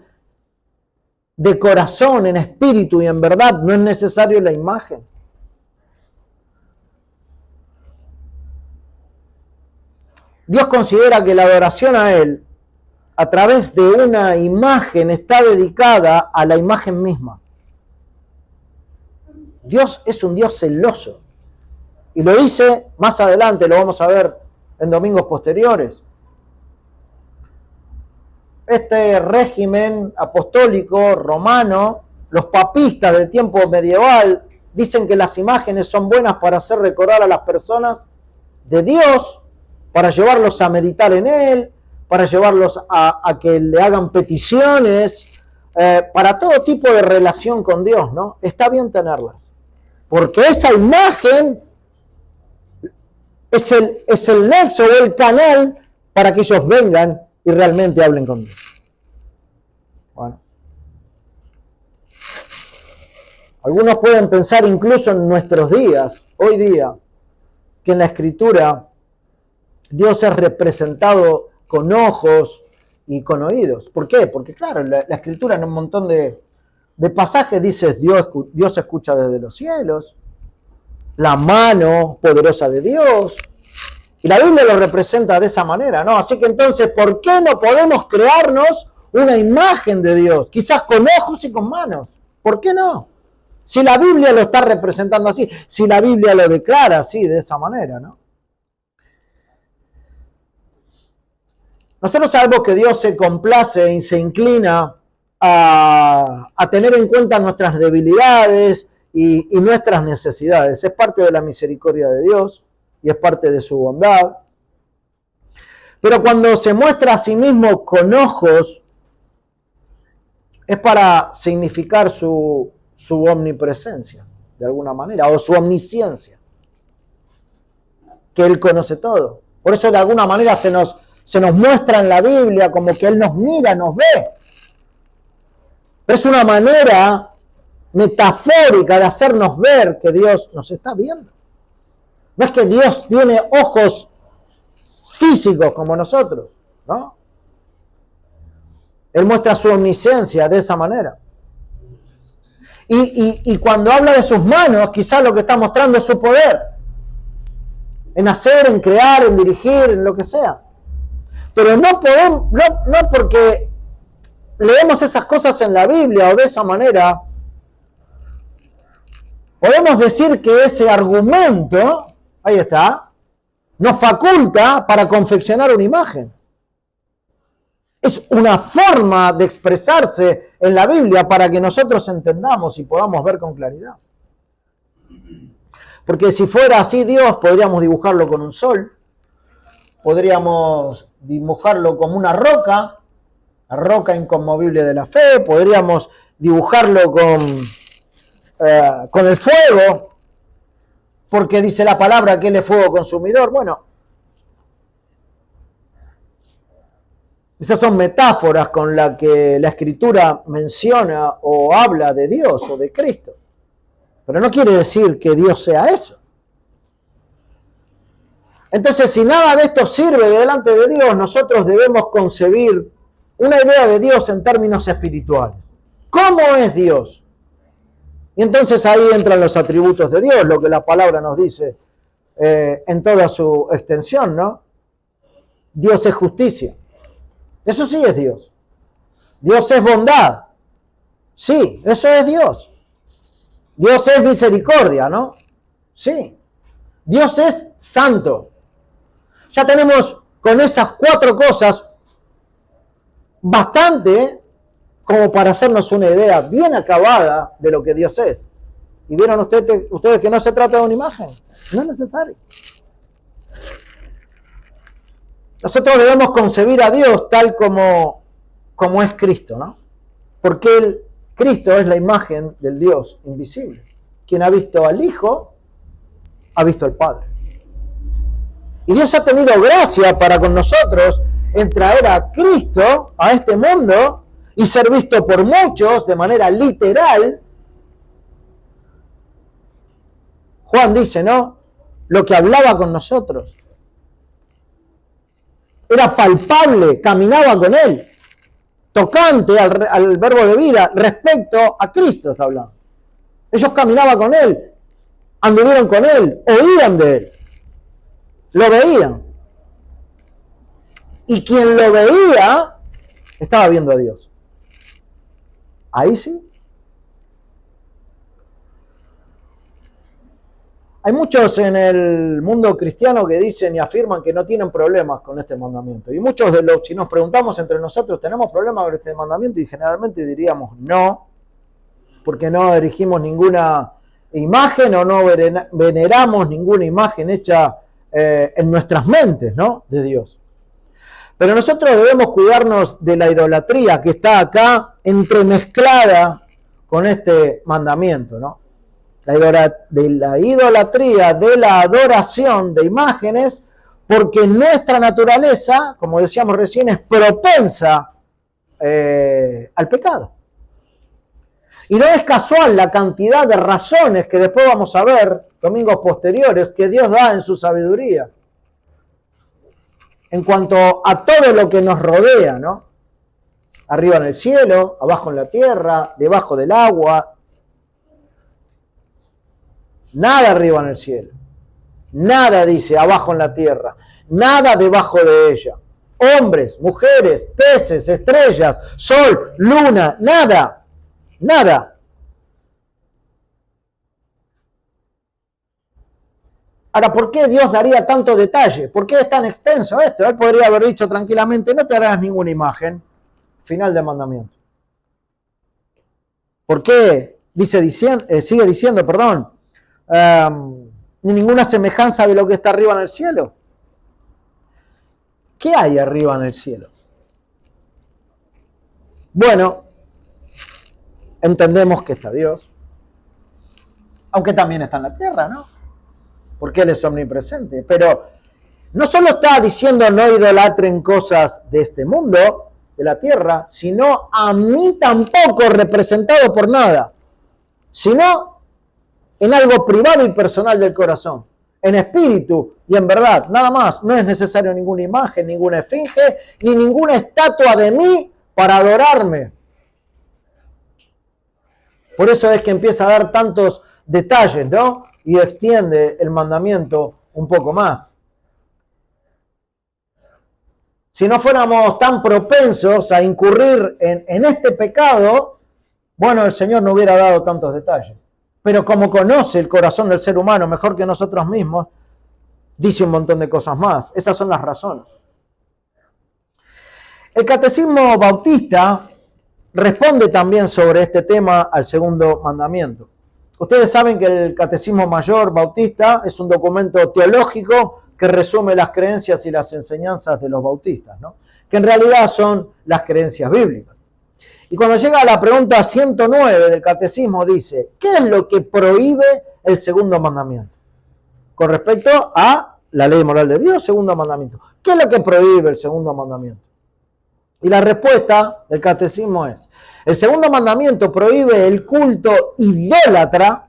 de corazón, en espíritu y en verdad. No es necesario la imagen. Dios considera que la adoración a Él, a través de una imagen, está dedicada a la imagen misma. Dios es un Dios celoso. Y lo dice más adelante, lo vamos a ver en domingos posteriores. Este régimen apostólico romano, los papistas del tiempo medieval, dicen que las imágenes son buenas para hacer recordar a las personas de Dios, para llevarlos a meditar en Él, para llevarlos a que le hagan peticiones, para todo tipo de relación con Dios, ¿no? Está bien tenerlas, porque esa imagen es el nexo o el canal para que ellos vengan y realmente hablen con Dios. Bueno. Algunos pueden pensar incluso en nuestros días, hoy día, que en la Escritura Dios es representado con ojos y con oídos. ¿Por qué? Porque claro, la Escritura en un montón de pasajes dice Dios escucha desde los cielos, la mano poderosa de Dios. Y la Biblia lo representa de esa manera, ¿no? Así que entonces, ¿por qué no podemos crearnos una imagen de Dios, quizás con ojos y con manos. ¿Por qué no? Si la Biblia lo está representando así, si la Biblia lo declara así, de esa manera, ¿no? Nosotros sabemos que Dios se complace y se inclina a tener en cuenta nuestras debilidades y nuestras necesidades. Es parte de la misericordia de Dios y es parte de su bondad. Pero cuando se muestra a sí mismo con ojos, es para significar su omnipresencia, de alguna manera, o su omnisciencia, que Él conoce todo. Por eso de alguna manera se nos muestra en la Biblia como que Él nos mira, nos ve. Pero es una manera metafórica de hacernos ver que Dios nos está viendo. No es que Dios tiene ojos físicos como nosotros, ¿no? Él muestra su omnisciencia de esa manera. Y cuando habla de sus manos, quizás lo que está mostrando es su poder. En hacer, en crear, en dirigir, en lo que sea. Pero no podemos, no porque leemos esas cosas en la Biblia o de esa manera, podemos decir que ese argumento, ahí está, nos faculta para confeccionar una imagen. Es una forma de expresarse en la Biblia para que nosotros entendamos y podamos ver con claridad. Porque si fuera así Dios, podríamos dibujarlo con un sol, podríamos dibujarlo como una roca, la roca inconmovible de la fe, podríamos dibujarlo con el fuego, porque dice la palabra que Él es fuego consumidor. Bueno, esas son metáforas con las que la Escritura menciona o habla de Dios o de Cristo. Pero no quiere decir que Dios sea eso. Entonces, si nada de esto sirve delante de Dios, nosotros debemos concebir una idea de Dios en términos espirituales. ¿Cómo es Dios? Y entonces ahí entran los atributos de Dios, lo que la palabra nos dice en toda su extensión, ¿no? Dios es justicia. Eso sí es Dios. Dios es bondad. Sí, eso es Dios. Dios es misericordia, ¿no? Sí. Dios es santo. Ya tenemos con esas 4 cosas bastante como para hacernos una idea bien acabada de lo que Dios es. ¿Y vieron ustedes que no se trata de una imagen? No es necesario. Nosotros debemos concebir a Dios tal como es Cristo, ¿no? Porque Cristo es la imagen del Dios invisible. Quien ha visto al Hijo, ha visto al Padre. Y Dios ha tenido gracia para con nosotros en traer a Cristo a este mundo y ser visto por muchos de manera literal. Juan dice, ¿no? Lo que hablaba con nosotros. Era palpable, caminaba con Él. Tocante al verbo de vida respecto a Cristo está hablando. Ellos caminaban con Él, anduvieron con Él, oían de Él, lo veían. Y quien lo veía estaba viendo a Dios. Ahí sí. Hay muchos en el mundo cristiano que dicen y afirman que no tienen problemas con este mandamiento. Y muchos de los, si nos preguntamos entre nosotros, ¿tenemos problemas con este mandamiento? Y generalmente diríamos no, porque no erigimos ninguna imagen o no veneramos ninguna imagen hecha en nuestras mentes, ¿no? De Dios. Pero nosotros debemos cuidarnos de la idolatría que está acá entremezclada con este mandamiento, ¿no? De la idolatría, de la adoración de imágenes, porque nuestra naturaleza, como decíamos recién, es propensa al pecado. Y no es casual la cantidad de razones que después vamos a ver, domingos posteriores, que Dios da en su sabiduría, en cuanto a todo lo que nos rodea, ¿no? Arriba en el cielo, abajo en la tierra, debajo del agua. Nada arriba en el cielo, nada dice abajo en la tierra, nada debajo de ella. hombres, mujeres, peces, estrellas, sol, luna, nada, nada. Ahora, ¿por qué Dios daría tanto detalle? ¿Por qué es tan extenso esto? Él podría haber dicho tranquilamente, no te harás ninguna imagen. Final del mandamiento. ¿Por qué? Sigue diciendo, ni ninguna semejanza de lo que está arriba en el cielo. ¿Qué hay arriba en el cielo? Bueno, entendemos que está Dios, aunque también está en la tierra, ¿no? Porque Él es omnipresente. Pero no solo está diciendo no idolatren cosas de este mundo, de la tierra, sino a mí tampoco representado por nada, sino en algo privado y personal del corazón, en espíritu y en verdad, nada más. No es necesario ninguna imagen, ninguna esfinge, ni ninguna estatua de mí para adorarme. Por eso es que empieza a dar tantos detalles, ¿no? Y extiende el mandamiento un poco más. Si no fuéramos tan propensos a incurrir en este pecado, bueno, el Señor no hubiera dado tantos detalles. Pero como conoce el corazón del ser humano mejor que nosotros mismos, dice un montón de cosas más. Esas son las razones. El Catecismo Bautista responde también sobre este tema al segundo mandamiento. Ustedes saben que el Catecismo Mayor Bautista es un documento teológico que resume las creencias y las enseñanzas de los bautistas, ¿no? Que en realidad son las creencias bíblicas. Y cuando llega a la pregunta 109 del Catecismo dice, ¿qué es lo que prohíbe el segundo mandamiento? Con respecto a la ley moral de Dios, segundo mandamiento. ¿Qué es lo que prohíbe el segundo mandamiento? Y la respuesta del Catecismo es, el segundo mandamiento prohíbe el culto idólatra,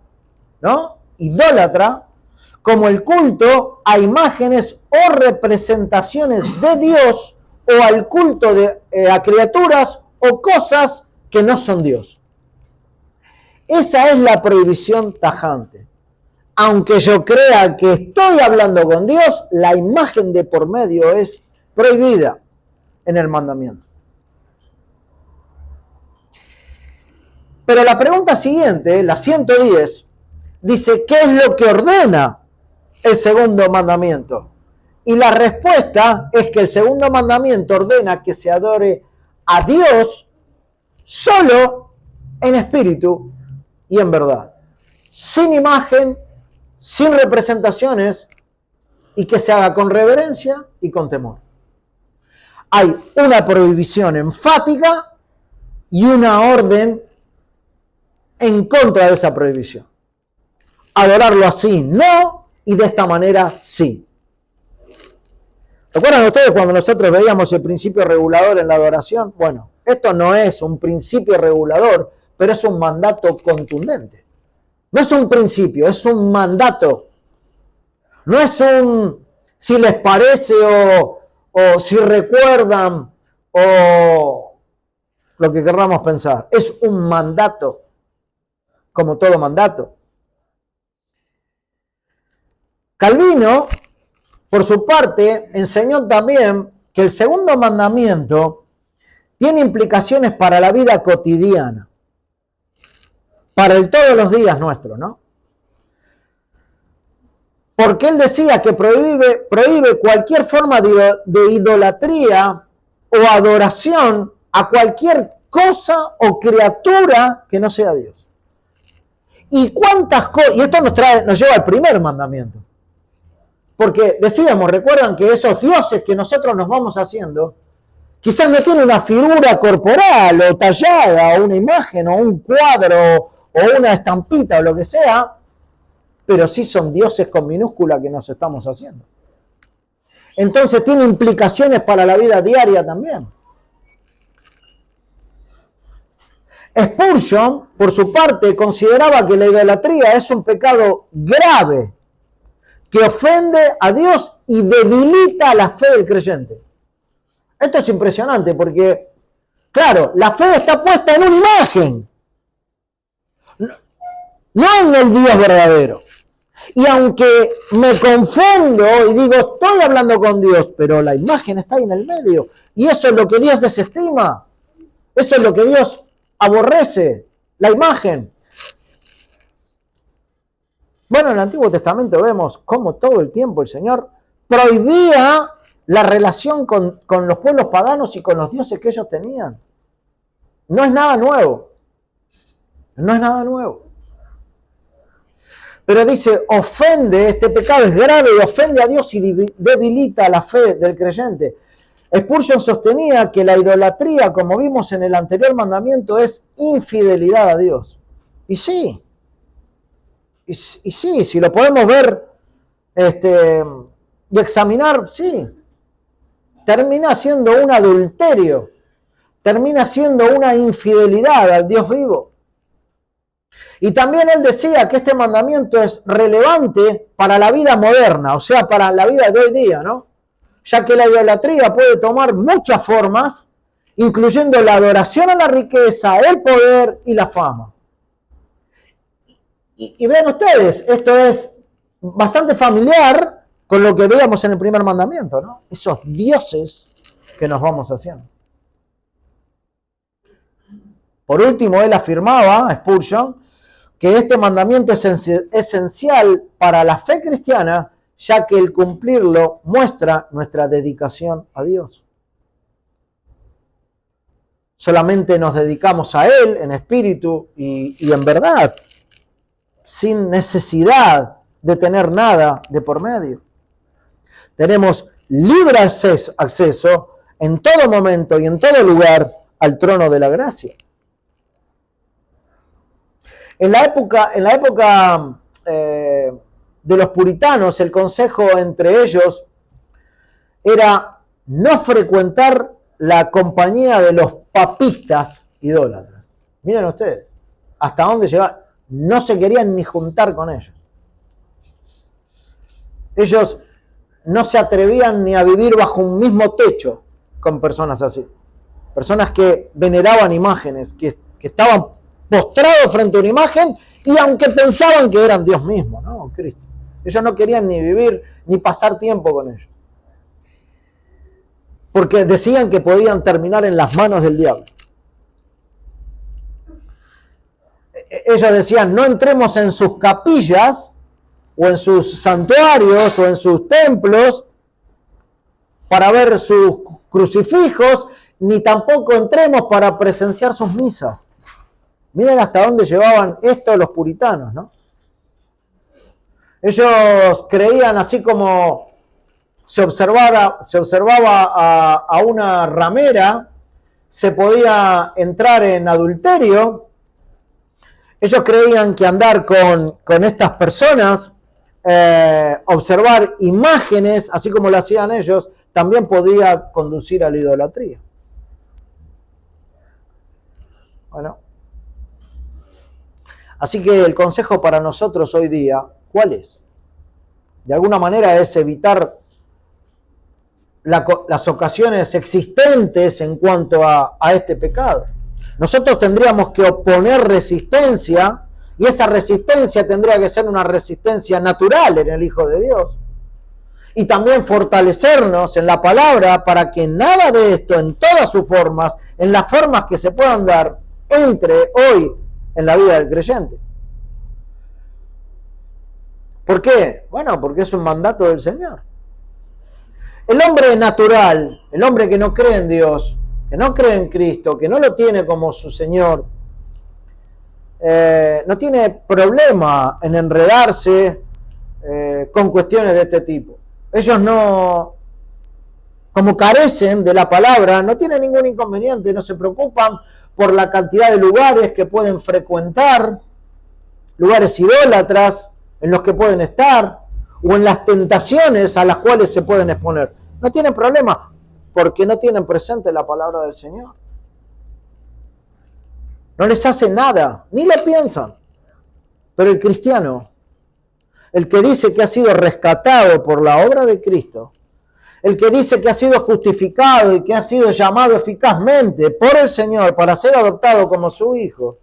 ¿no? Idólatra, como el culto a imágenes o representaciones de Dios o al culto a criaturas o cosas que no son Dios. Esa es la prohibición tajante. Aunque yo crea que estoy hablando con Dios, la imagen de por medio es prohibida en el mandamiento. Pero la pregunta siguiente, la 110, dice, ¿qué es lo que ordena el segundo mandamiento? Y la respuesta es que el segundo mandamiento ordena que se adore a Dios solo en espíritu y en verdad, sin imagen, sin representaciones, y que se haga con reverencia y con temor. Hay una prohibición enfática y una orden en contra de esa prohibición. Adorarlo así no, y de esta manera sí. ¿Recuerdan ustedes cuando nosotros veíamos el principio regulador en la adoración? Bueno, esto no es un principio regulador, pero es un mandato contundente. No es un principio, es un mandato. No es un si les parece o si recuerdan o lo que querramos pensar. Es un mandato, como todo mandato. Calvino, por su parte, enseñó también que el segundo mandamiento tiene implicaciones para la vida cotidiana, para el todos los días nuestro, ¿no? Porque él decía que prohíbe cualquier forma de idolatría o adoración a cualquier cosa o criatura que no sea Dios. Y cuántas cosas, y esto nos lleva al primer mandamiento. Porque decíamos, recuerdan que esos dioses que nosotros nos vamos haciendo, quizás no tienen una figura corporal o tallada, o una imagen, o un cuadro, o una estampita, o lo que sea, pero sí son dioses con minúscula que nos estamos haciendo. Entonces tiene implicaciones para la vida diaria también. Spurgeon, por su parte, consideraba que la idolatría es un pecado grave que ofende a Dios y debilita la fe del creyente. Esto es impresionante porque, claro, la fe está puesta en una imagen, no en el Dios verdadero. Y aunque me confundo y digo, estoy hablando con Dios, pero la imagen está ahí en el medio. Y eso es lo que Dios desestima. Eso es lo que Dios aborrece, la imagen. Bueno, en el Antiguo Testamento vemos cómo todo el tiempo el Señor prohibía la relación con los pueblos paganos y con los dioses que ellos tenían. No es nada nuevo. No es nada nuevo. Pero dice, ofende, este pecado es grave y ofende a Dios y debilita la fe del creyente. Spurgeon sostenía que la idolatría, como vimos en el anterior mandamiento, es infidelidad a Dios. Y sí. Y sí, si lo podemos ver y examinar, sí. Termina siendo un adulterio. Termina siendo una infidelidad al Dios vivo. Y también él decía que este mandamiento es relevante para la vida moderna, o sea, para la vida de hoy día, ¿no? Ya que la idolatría puede tomar muchas formas, incluyendo la adoración a la riqueza, el poder y la fama. Y vean ustedes, esto es bastante familiar con lo que veíamos en el primer mandamiento, ¿no? Esos dioses que nos vamos haciendo. Por último, él afirmaba, Spurgeon, que este mandamiento es esencial para la fe cristiana, ya que el cumplirlo muestra nuestra dedicación a Dios. Solamente nos dedicamos a Él en espíritu y en verdad, sin necesidad de tener nada de por medio. Tenemos libre acceso en todo momento y en todo lugar al trono de la gracia. En la época de los puritanos, el consejo entre ellos era no frecuentar la compañía de los papistas idólatras. Miren ustedes, hasta dónde llegaban. No se querían ni juntar con ellos. Ellos no se atrevían ni a vivir bajo un mismo techo con personas así. Personas que veneraban imágenes, que estaban postrados frente a una imagen y aunque pensaban que eran Dios mismo, ¿no? Cristo. Ellos no querían ni vivir ni pasar tiempo con ellos. Porque decían que podían terminar en las manos del diablo. Ellos decían, no entremos en sus capillas o en sus santuarios o en sus templos para ver sus crucifijos, ni tampoco entremos para presenciar sus misas. Miren hasta dónde llevaban esto los puritanos, ¿no? Ellos creían, así como se observaba a una ramera, se podía entrar en adulterio. Ellos creían que andar con estas personas, observar imágenes, así como lo hacían ellos, también podía conducir a la idolatría. Bueno. Así que el consejo para nosotros hoy día, ¿cuál es? De alguna manera es evitar las ocasiones existentes en cuanto a este pecado. Nosotros tendríamos que oponer resistencia y esa resistencia tendría que ser una resistencia natural en el Hijo de Dios. Y también fortalecernos en la palabra para que nada de esto, en todas sus formas, en las formas que se puedan dar, entre hoy en la vida del creyente. ¿Por qué? Bueno, porque es un mandato del Señor. El hombre natural, el hombre que no cree en Dios, que no cree en Cristo, que no lo tiene como su Señor, no tiene problema en enredarse con cuestiones de este tipo. Ellos no, como carecen de la palabra, no tienen ningún inconveniente, no se preocupan por la cantidad de lugares que pueden frecuentar, lugares idólatras en los que pueden estar, o en las tentaciones a las cuales se pueden exponer. No tienen problema, porque no tienen presente la palabra del Señor. No les hace nada, ni lo piensan. Pero el cristiano, el que dice que ha sido rescatado por la obra de Cristo, el que dice que ha sido justificado y que ha sido llamado eficazmente por el Señor para ser adoptado como su hijo,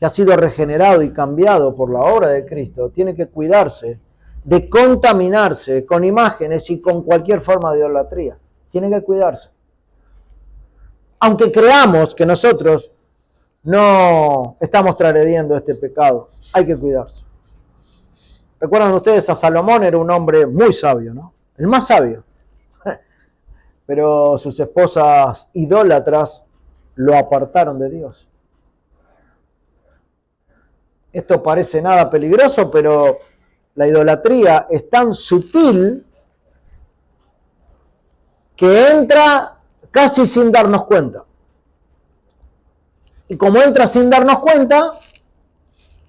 que ha sido regenerado y cambiado por la obra de Cristo, tiene que cuidarse de contaminarse con imágenes y con cualquier forma de idolatría. Tiene que cuidarse. Aunque creamos que nosotros no estamos transgrediendo este pecado, hay que cuidarse. Recuerdan ustedes, a Salomón era un hombre muy sabio, ¿no? El más sabio. Pero sus esposas idólatras lo apartaron de Dios. Esto parece nada peligroso, pero la idolatría es tan sutil que entra casi sin darnos cuenta. Y como entra sin darnos cuenta,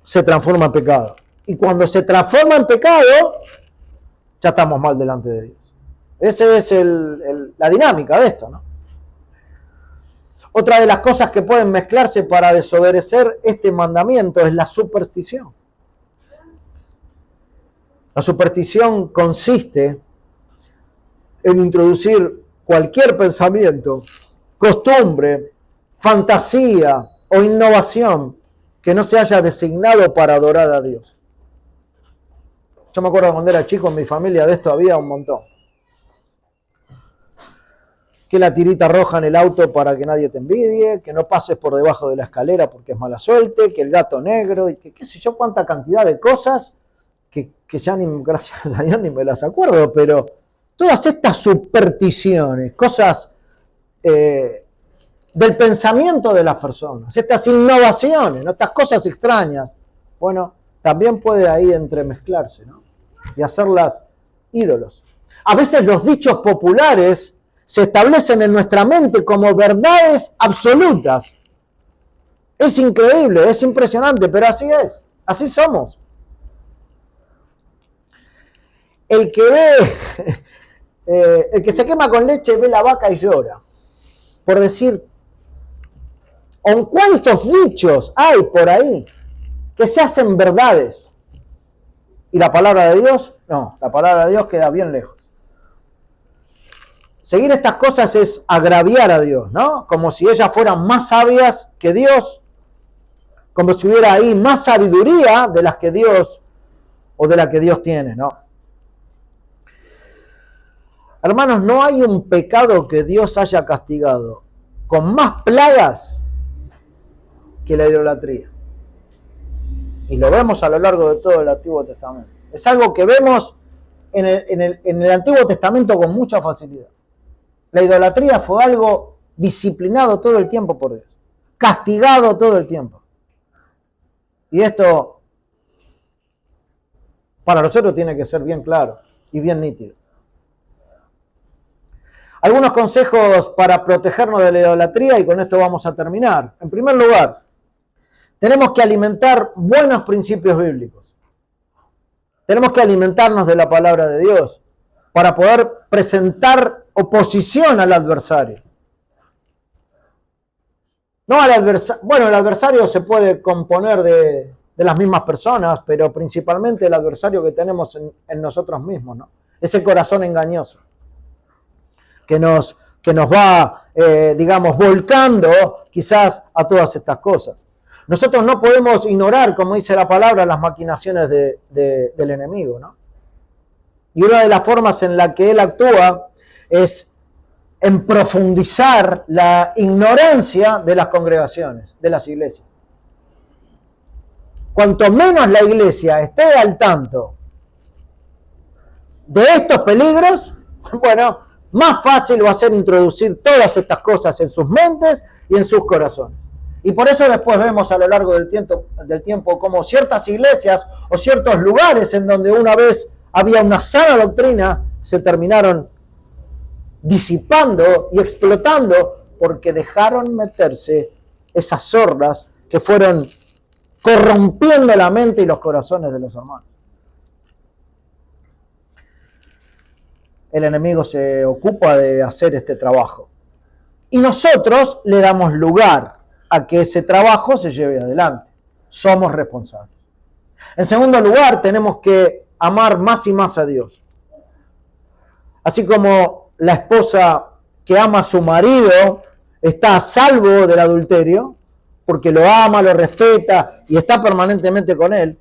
se transforma en pecado. Y cuando se transforma en pecado, ya estamos mal delante de Dios. Esa es la dinámica de esto, ¿no? Otra de las cosas que pueden mezclarse para desobedecer este mandamiento es la superstición. La superstición consiste en introducir cualquier pensamiento, costumbre, fantasía o innovación que no se haya designado para adorar a Dios. Yo me acuerdo cuando era chico, en mi familia de esto había un montón. Que la tirita roja en el auto para que nadie te envidie, que no pases por debajo de la escalera porque es mala suerte, que el gato negro, y que qué sé yo cuánta cantidad de cosas que ya ni, gracias a Dios, ni me las acuerdo, pero todas estas supersticiones, cosas del pensamiento de las personas, estas innovaciones, ¿no? Estas cosas extrañas, bueno, también puede ahí entremezclarse, ¿no? Y hacerlas ídolos. A veces los dichos populares se establecen en nuestra mente como verdades absolutas. Es increíble, es impresionante, pero así es, así somos. El que ve, el que se quema con leche ve la vaca y llora, por decir, ¿o cuántos dichos hay por ahí que se hacen verdades? ¿Y la palabra de Dios? No, la palabra de Dios queda bien lejos. Seguir estas cosas es agraviar a Dios, ¿no? Como si ellas fueran más sabias que Dios, como si hubiera ahí más sabiduría de las que Dios o de la que Dios tiene, ¿no? Hermanos, no hay un pecado que Dios haya castigado con más plagas que la idolatría. Y lo vemos a lo largo de todo el Antiguo Testamento. Es algo que vemos en el Antiguo Testamento con mucha facilidad. La idolatría fue algo disciplinado todo el tiempo por Dios, castigado todo el tiempo. Y esto para nosotros tiene que ser bien claro y bien nítido. Algunos consejos para protegernos de la idolatría, y con esto vamos a terminar. En primer lugar, tenemos que alimentar buenos principios bíblicos. Tenemos que alimentarnos de la palabra de Dios para poder presentar oposición al adversario. No al adversario. Bueno, el adversario se puede componer de las mismas personas, pero principalmente el adversario que tenemos en nosotros mismos, ¿no? Ese corazón engañoso que nos va, digamos, volcando quizás a todas estas cosas. Nosotros no podemos ignorar, como dice la palabra, las maquinaciones del enemigo, ¿no? Y una de las formas en la que él actúa es en profundizar la ignorancia de las congregaciones, de las iglesias. Cuanto menos la iglesia esté al tanto de estos peligros, bueno, más fácil va a ser introducir todas estas cosas en sus mentes y en sus corazones. Y por eso después vemos a lo largo del tiempo como ciertas iglesias o ciertos lugares en donde una vez había una sana doctrina se terminaron disipando y explotando porque dejaron meterse esas sordas que fueron corrompiendo la mente y los corazones de los hermanos. El enemigo se ocupa de hacer este trabajo. Y nosotros le damos lugar a que ese trabajo se lleve adelante. Somos responsables. En segundo lugar, tenemos que amar más y más a Dios. Así como la esposa que ama a su marido está a salvo del adulterio, porque lo ama, lo respeta y está permanentemente con Él,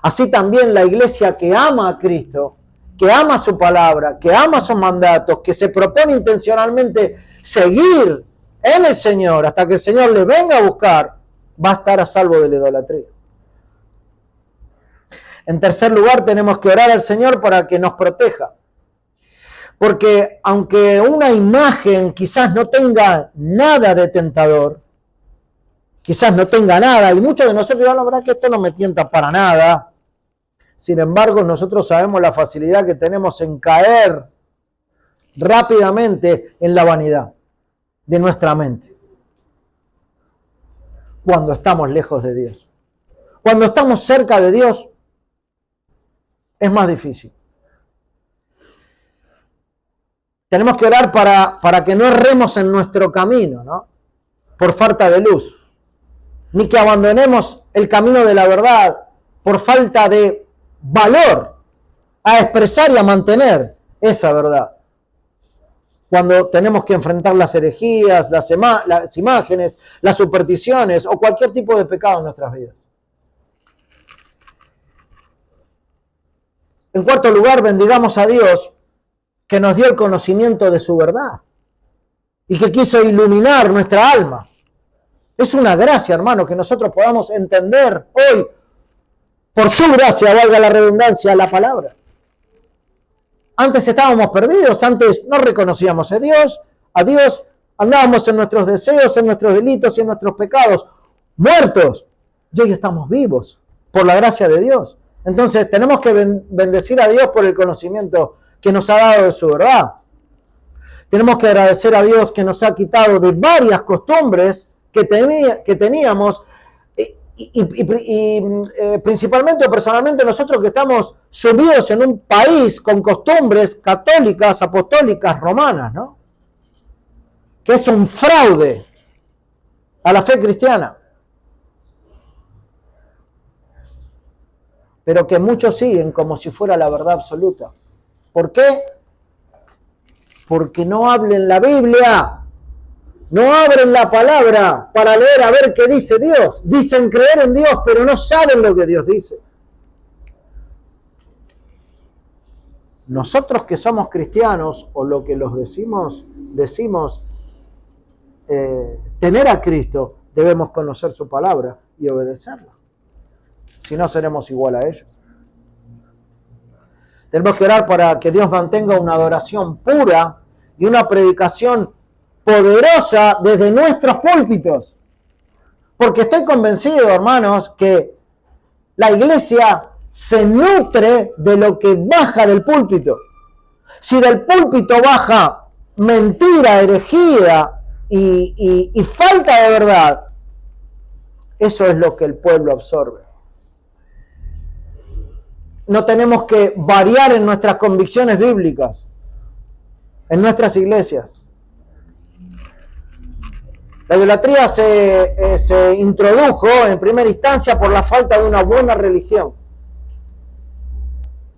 así también la iglesia que ama a Cristo, que ama su palabra, que ama sus mandatos, que se propone intencionalmente seguir en el Señor hasta que el Señor le venga a buscar, va a estar a salvo de la idolatría. En tercer lugar, tenemos que orar al Señor para que nos proteja. Porque aunque una imagen quizás no tenga nada de tentador, quizás no tenga nada, y muchos de nosotros dirán, la verdad que esto no me tienta para nada. Sin embargo, nosotros sabemos la facilidad que tenemos en caer rápidamente en la vanidad de nuestra mente. Cuando estamos lejos de Dios. Cuando estamos cerca de Dios, es más difícil. Tenemos que orar para que no erremos en nuestro camino, ¿no? Por falta de luz. Ni que abandonemos el camino de la verdad por falta de valor a expresar y a mantener esa verdad. Cuando tenemos que enfrentar las herejías, las imágenes, las supersticiones o cualquier tipo de pecado en nuestras vidas. En cuarto lugar, bendigamos a Dios que nos dio el conocimiento de su verdad y que quiso iluminar nuestra alma. Es una gracia, hermano, que nosotros podamos entender hoy, por su gracia, valga la redundancia, la palabra. Antes estábamos perdidos, antes no reconocíamos a Dios, andábamos en nuestros deseos, en nuestros delitos y en nuestros pecados, muertos. Y hoy estamos vivos, por la gracia de Dios. Entonces tenemos que bendecir a Dios por el conocimiento que nos ha dado de su verdad. Tenemos que agradecer a Dios que nos ha quitado de varias costumbres que teníamos y principalmente o personalmente nosotros que estamos sumidos en un país con costumbres católicas, apostólicas, romanas, ¿no? Que es un fraude a la fe cristiana. Pero que muchos siguen como si fuera la verdad absoluta. ¿Por qué? Porque no hablen la Biblia, no abren la palabra para leer a ver qué dice Dios. Dicen creer en Dios, pero no saben lo que Dios dice. Nosotros que somos cristianos, o lo que los decimos tener a Cristo, debemos conocer su palabra y obedecerla. Si no, seremos igual a ellos. Tenemos que orar para que Dios mantenga una adoración pura y una predicación poderosa desde nuestros púlpitos. Porque estoy convencido, hermanos, que la iglesia se nutre de lo que baja del púlpito. Si del púlpito baja mentira, herejía y falta de verdad, eso es lo que el pueblo absorbe. No tenemos que variar en nuestras convicciones bíblicas, en nuestras iglesias. La idolatría se introdujo en primera instancia por la falta de una buena religión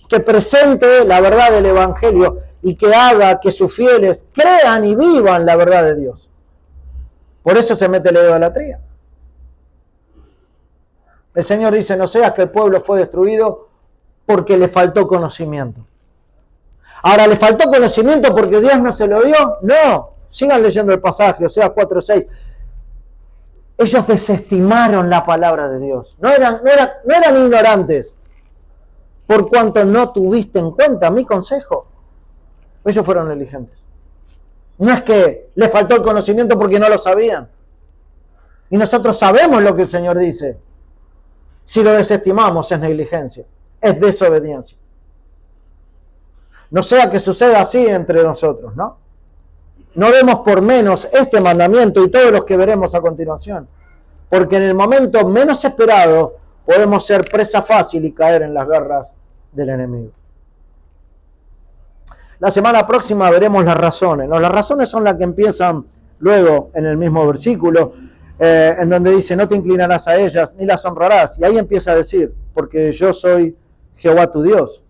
que presente la verdad del Evangelio y que haga que sus fieles crean y vivan la verdad de Dios. Por eso se mete la idolatría. El Señor dice, no seas que el pueblo fue destruido porque le faltó conocimiento. Ahora, ¿le faltó conocimiento porque Dios no se lo dio? No. Sigan leyendo el pasaje, Oseas 4:6. Ellos desestimaron la palabra de Dios. No eran ignorantes. Por cuanto no tuviste en cuenta mi consejo. Ellos fueron negligentes. No es que les faltó el conocimiento porque no lo sabían. Y nosotros sabemos lo que el Señor dice. Si lo desestimamos es negligencia. Es desobediencia. No sea que suceda así entre nosotros, ¿no? No demos por menos este mandamiento y todos los que veremos a continuación. Porque en el momento menos esperado podemos ser presa fácil y caer en las garras del enemigo. La semana próxima veremos las razones. Las razones son las que empiezan luego en el mismo versículo, en donde dice, no te inclinarás a ellas ni las honrarás. Y ahí empieza a decir, porque yo soy Jehová tu Dios,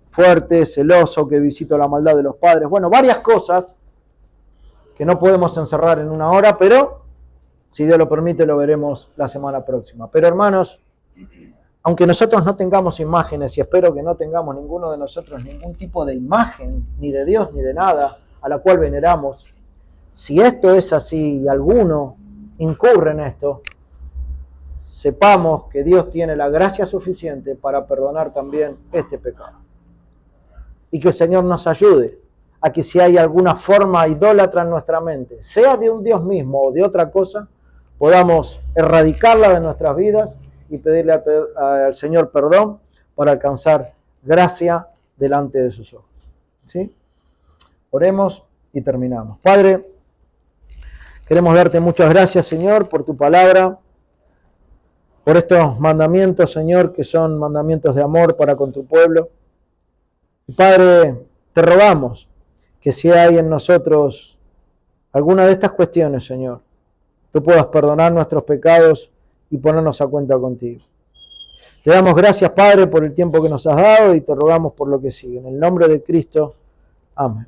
fuerte, celoso, que visito la maldad de los padres. Bueno, varias cosas que no podemos encerrar en una hora, pero Si Dios lo permite, lo veremos la semana próxima. Pero hermanos, aunque nosotros no tengamos imágenes, y espero que no tengamos ninguno de nosotros ningún tipo de imagen, ni de Dios ni de nada, a la cual veneramos, si esto es así y alguno incurre en esto, sepamos que Dios tiene la gracia suficiente para perdonar también este pecado. Y que el Señor nos ayude a que si hay alguna forma idólatra en nuestra mente, sea de un Dios mismo o de otra cosa, podamos erradicarla de nuestras vidas y pedirle al Señor perdón para alcanzar gracia delante de sus ojos. ¿Sí? Oremos y terminamos. Padre, queremos darte muchas gracias, Señor, por tu palabra, por estos mandamientos, Señor, que son mandamientos de amor para con tu pueblo. Y Padre, te rogamos que si hay en nosotros alguna de estas cuestiones, Señor, tú puedas perdonar nuestros pecados y ponernos a cuenta contigo. Te damos gracias, Padre, por el tiempo que nos has dado y te rogamos por lo que sigue. En el nombre de Cristo, amén.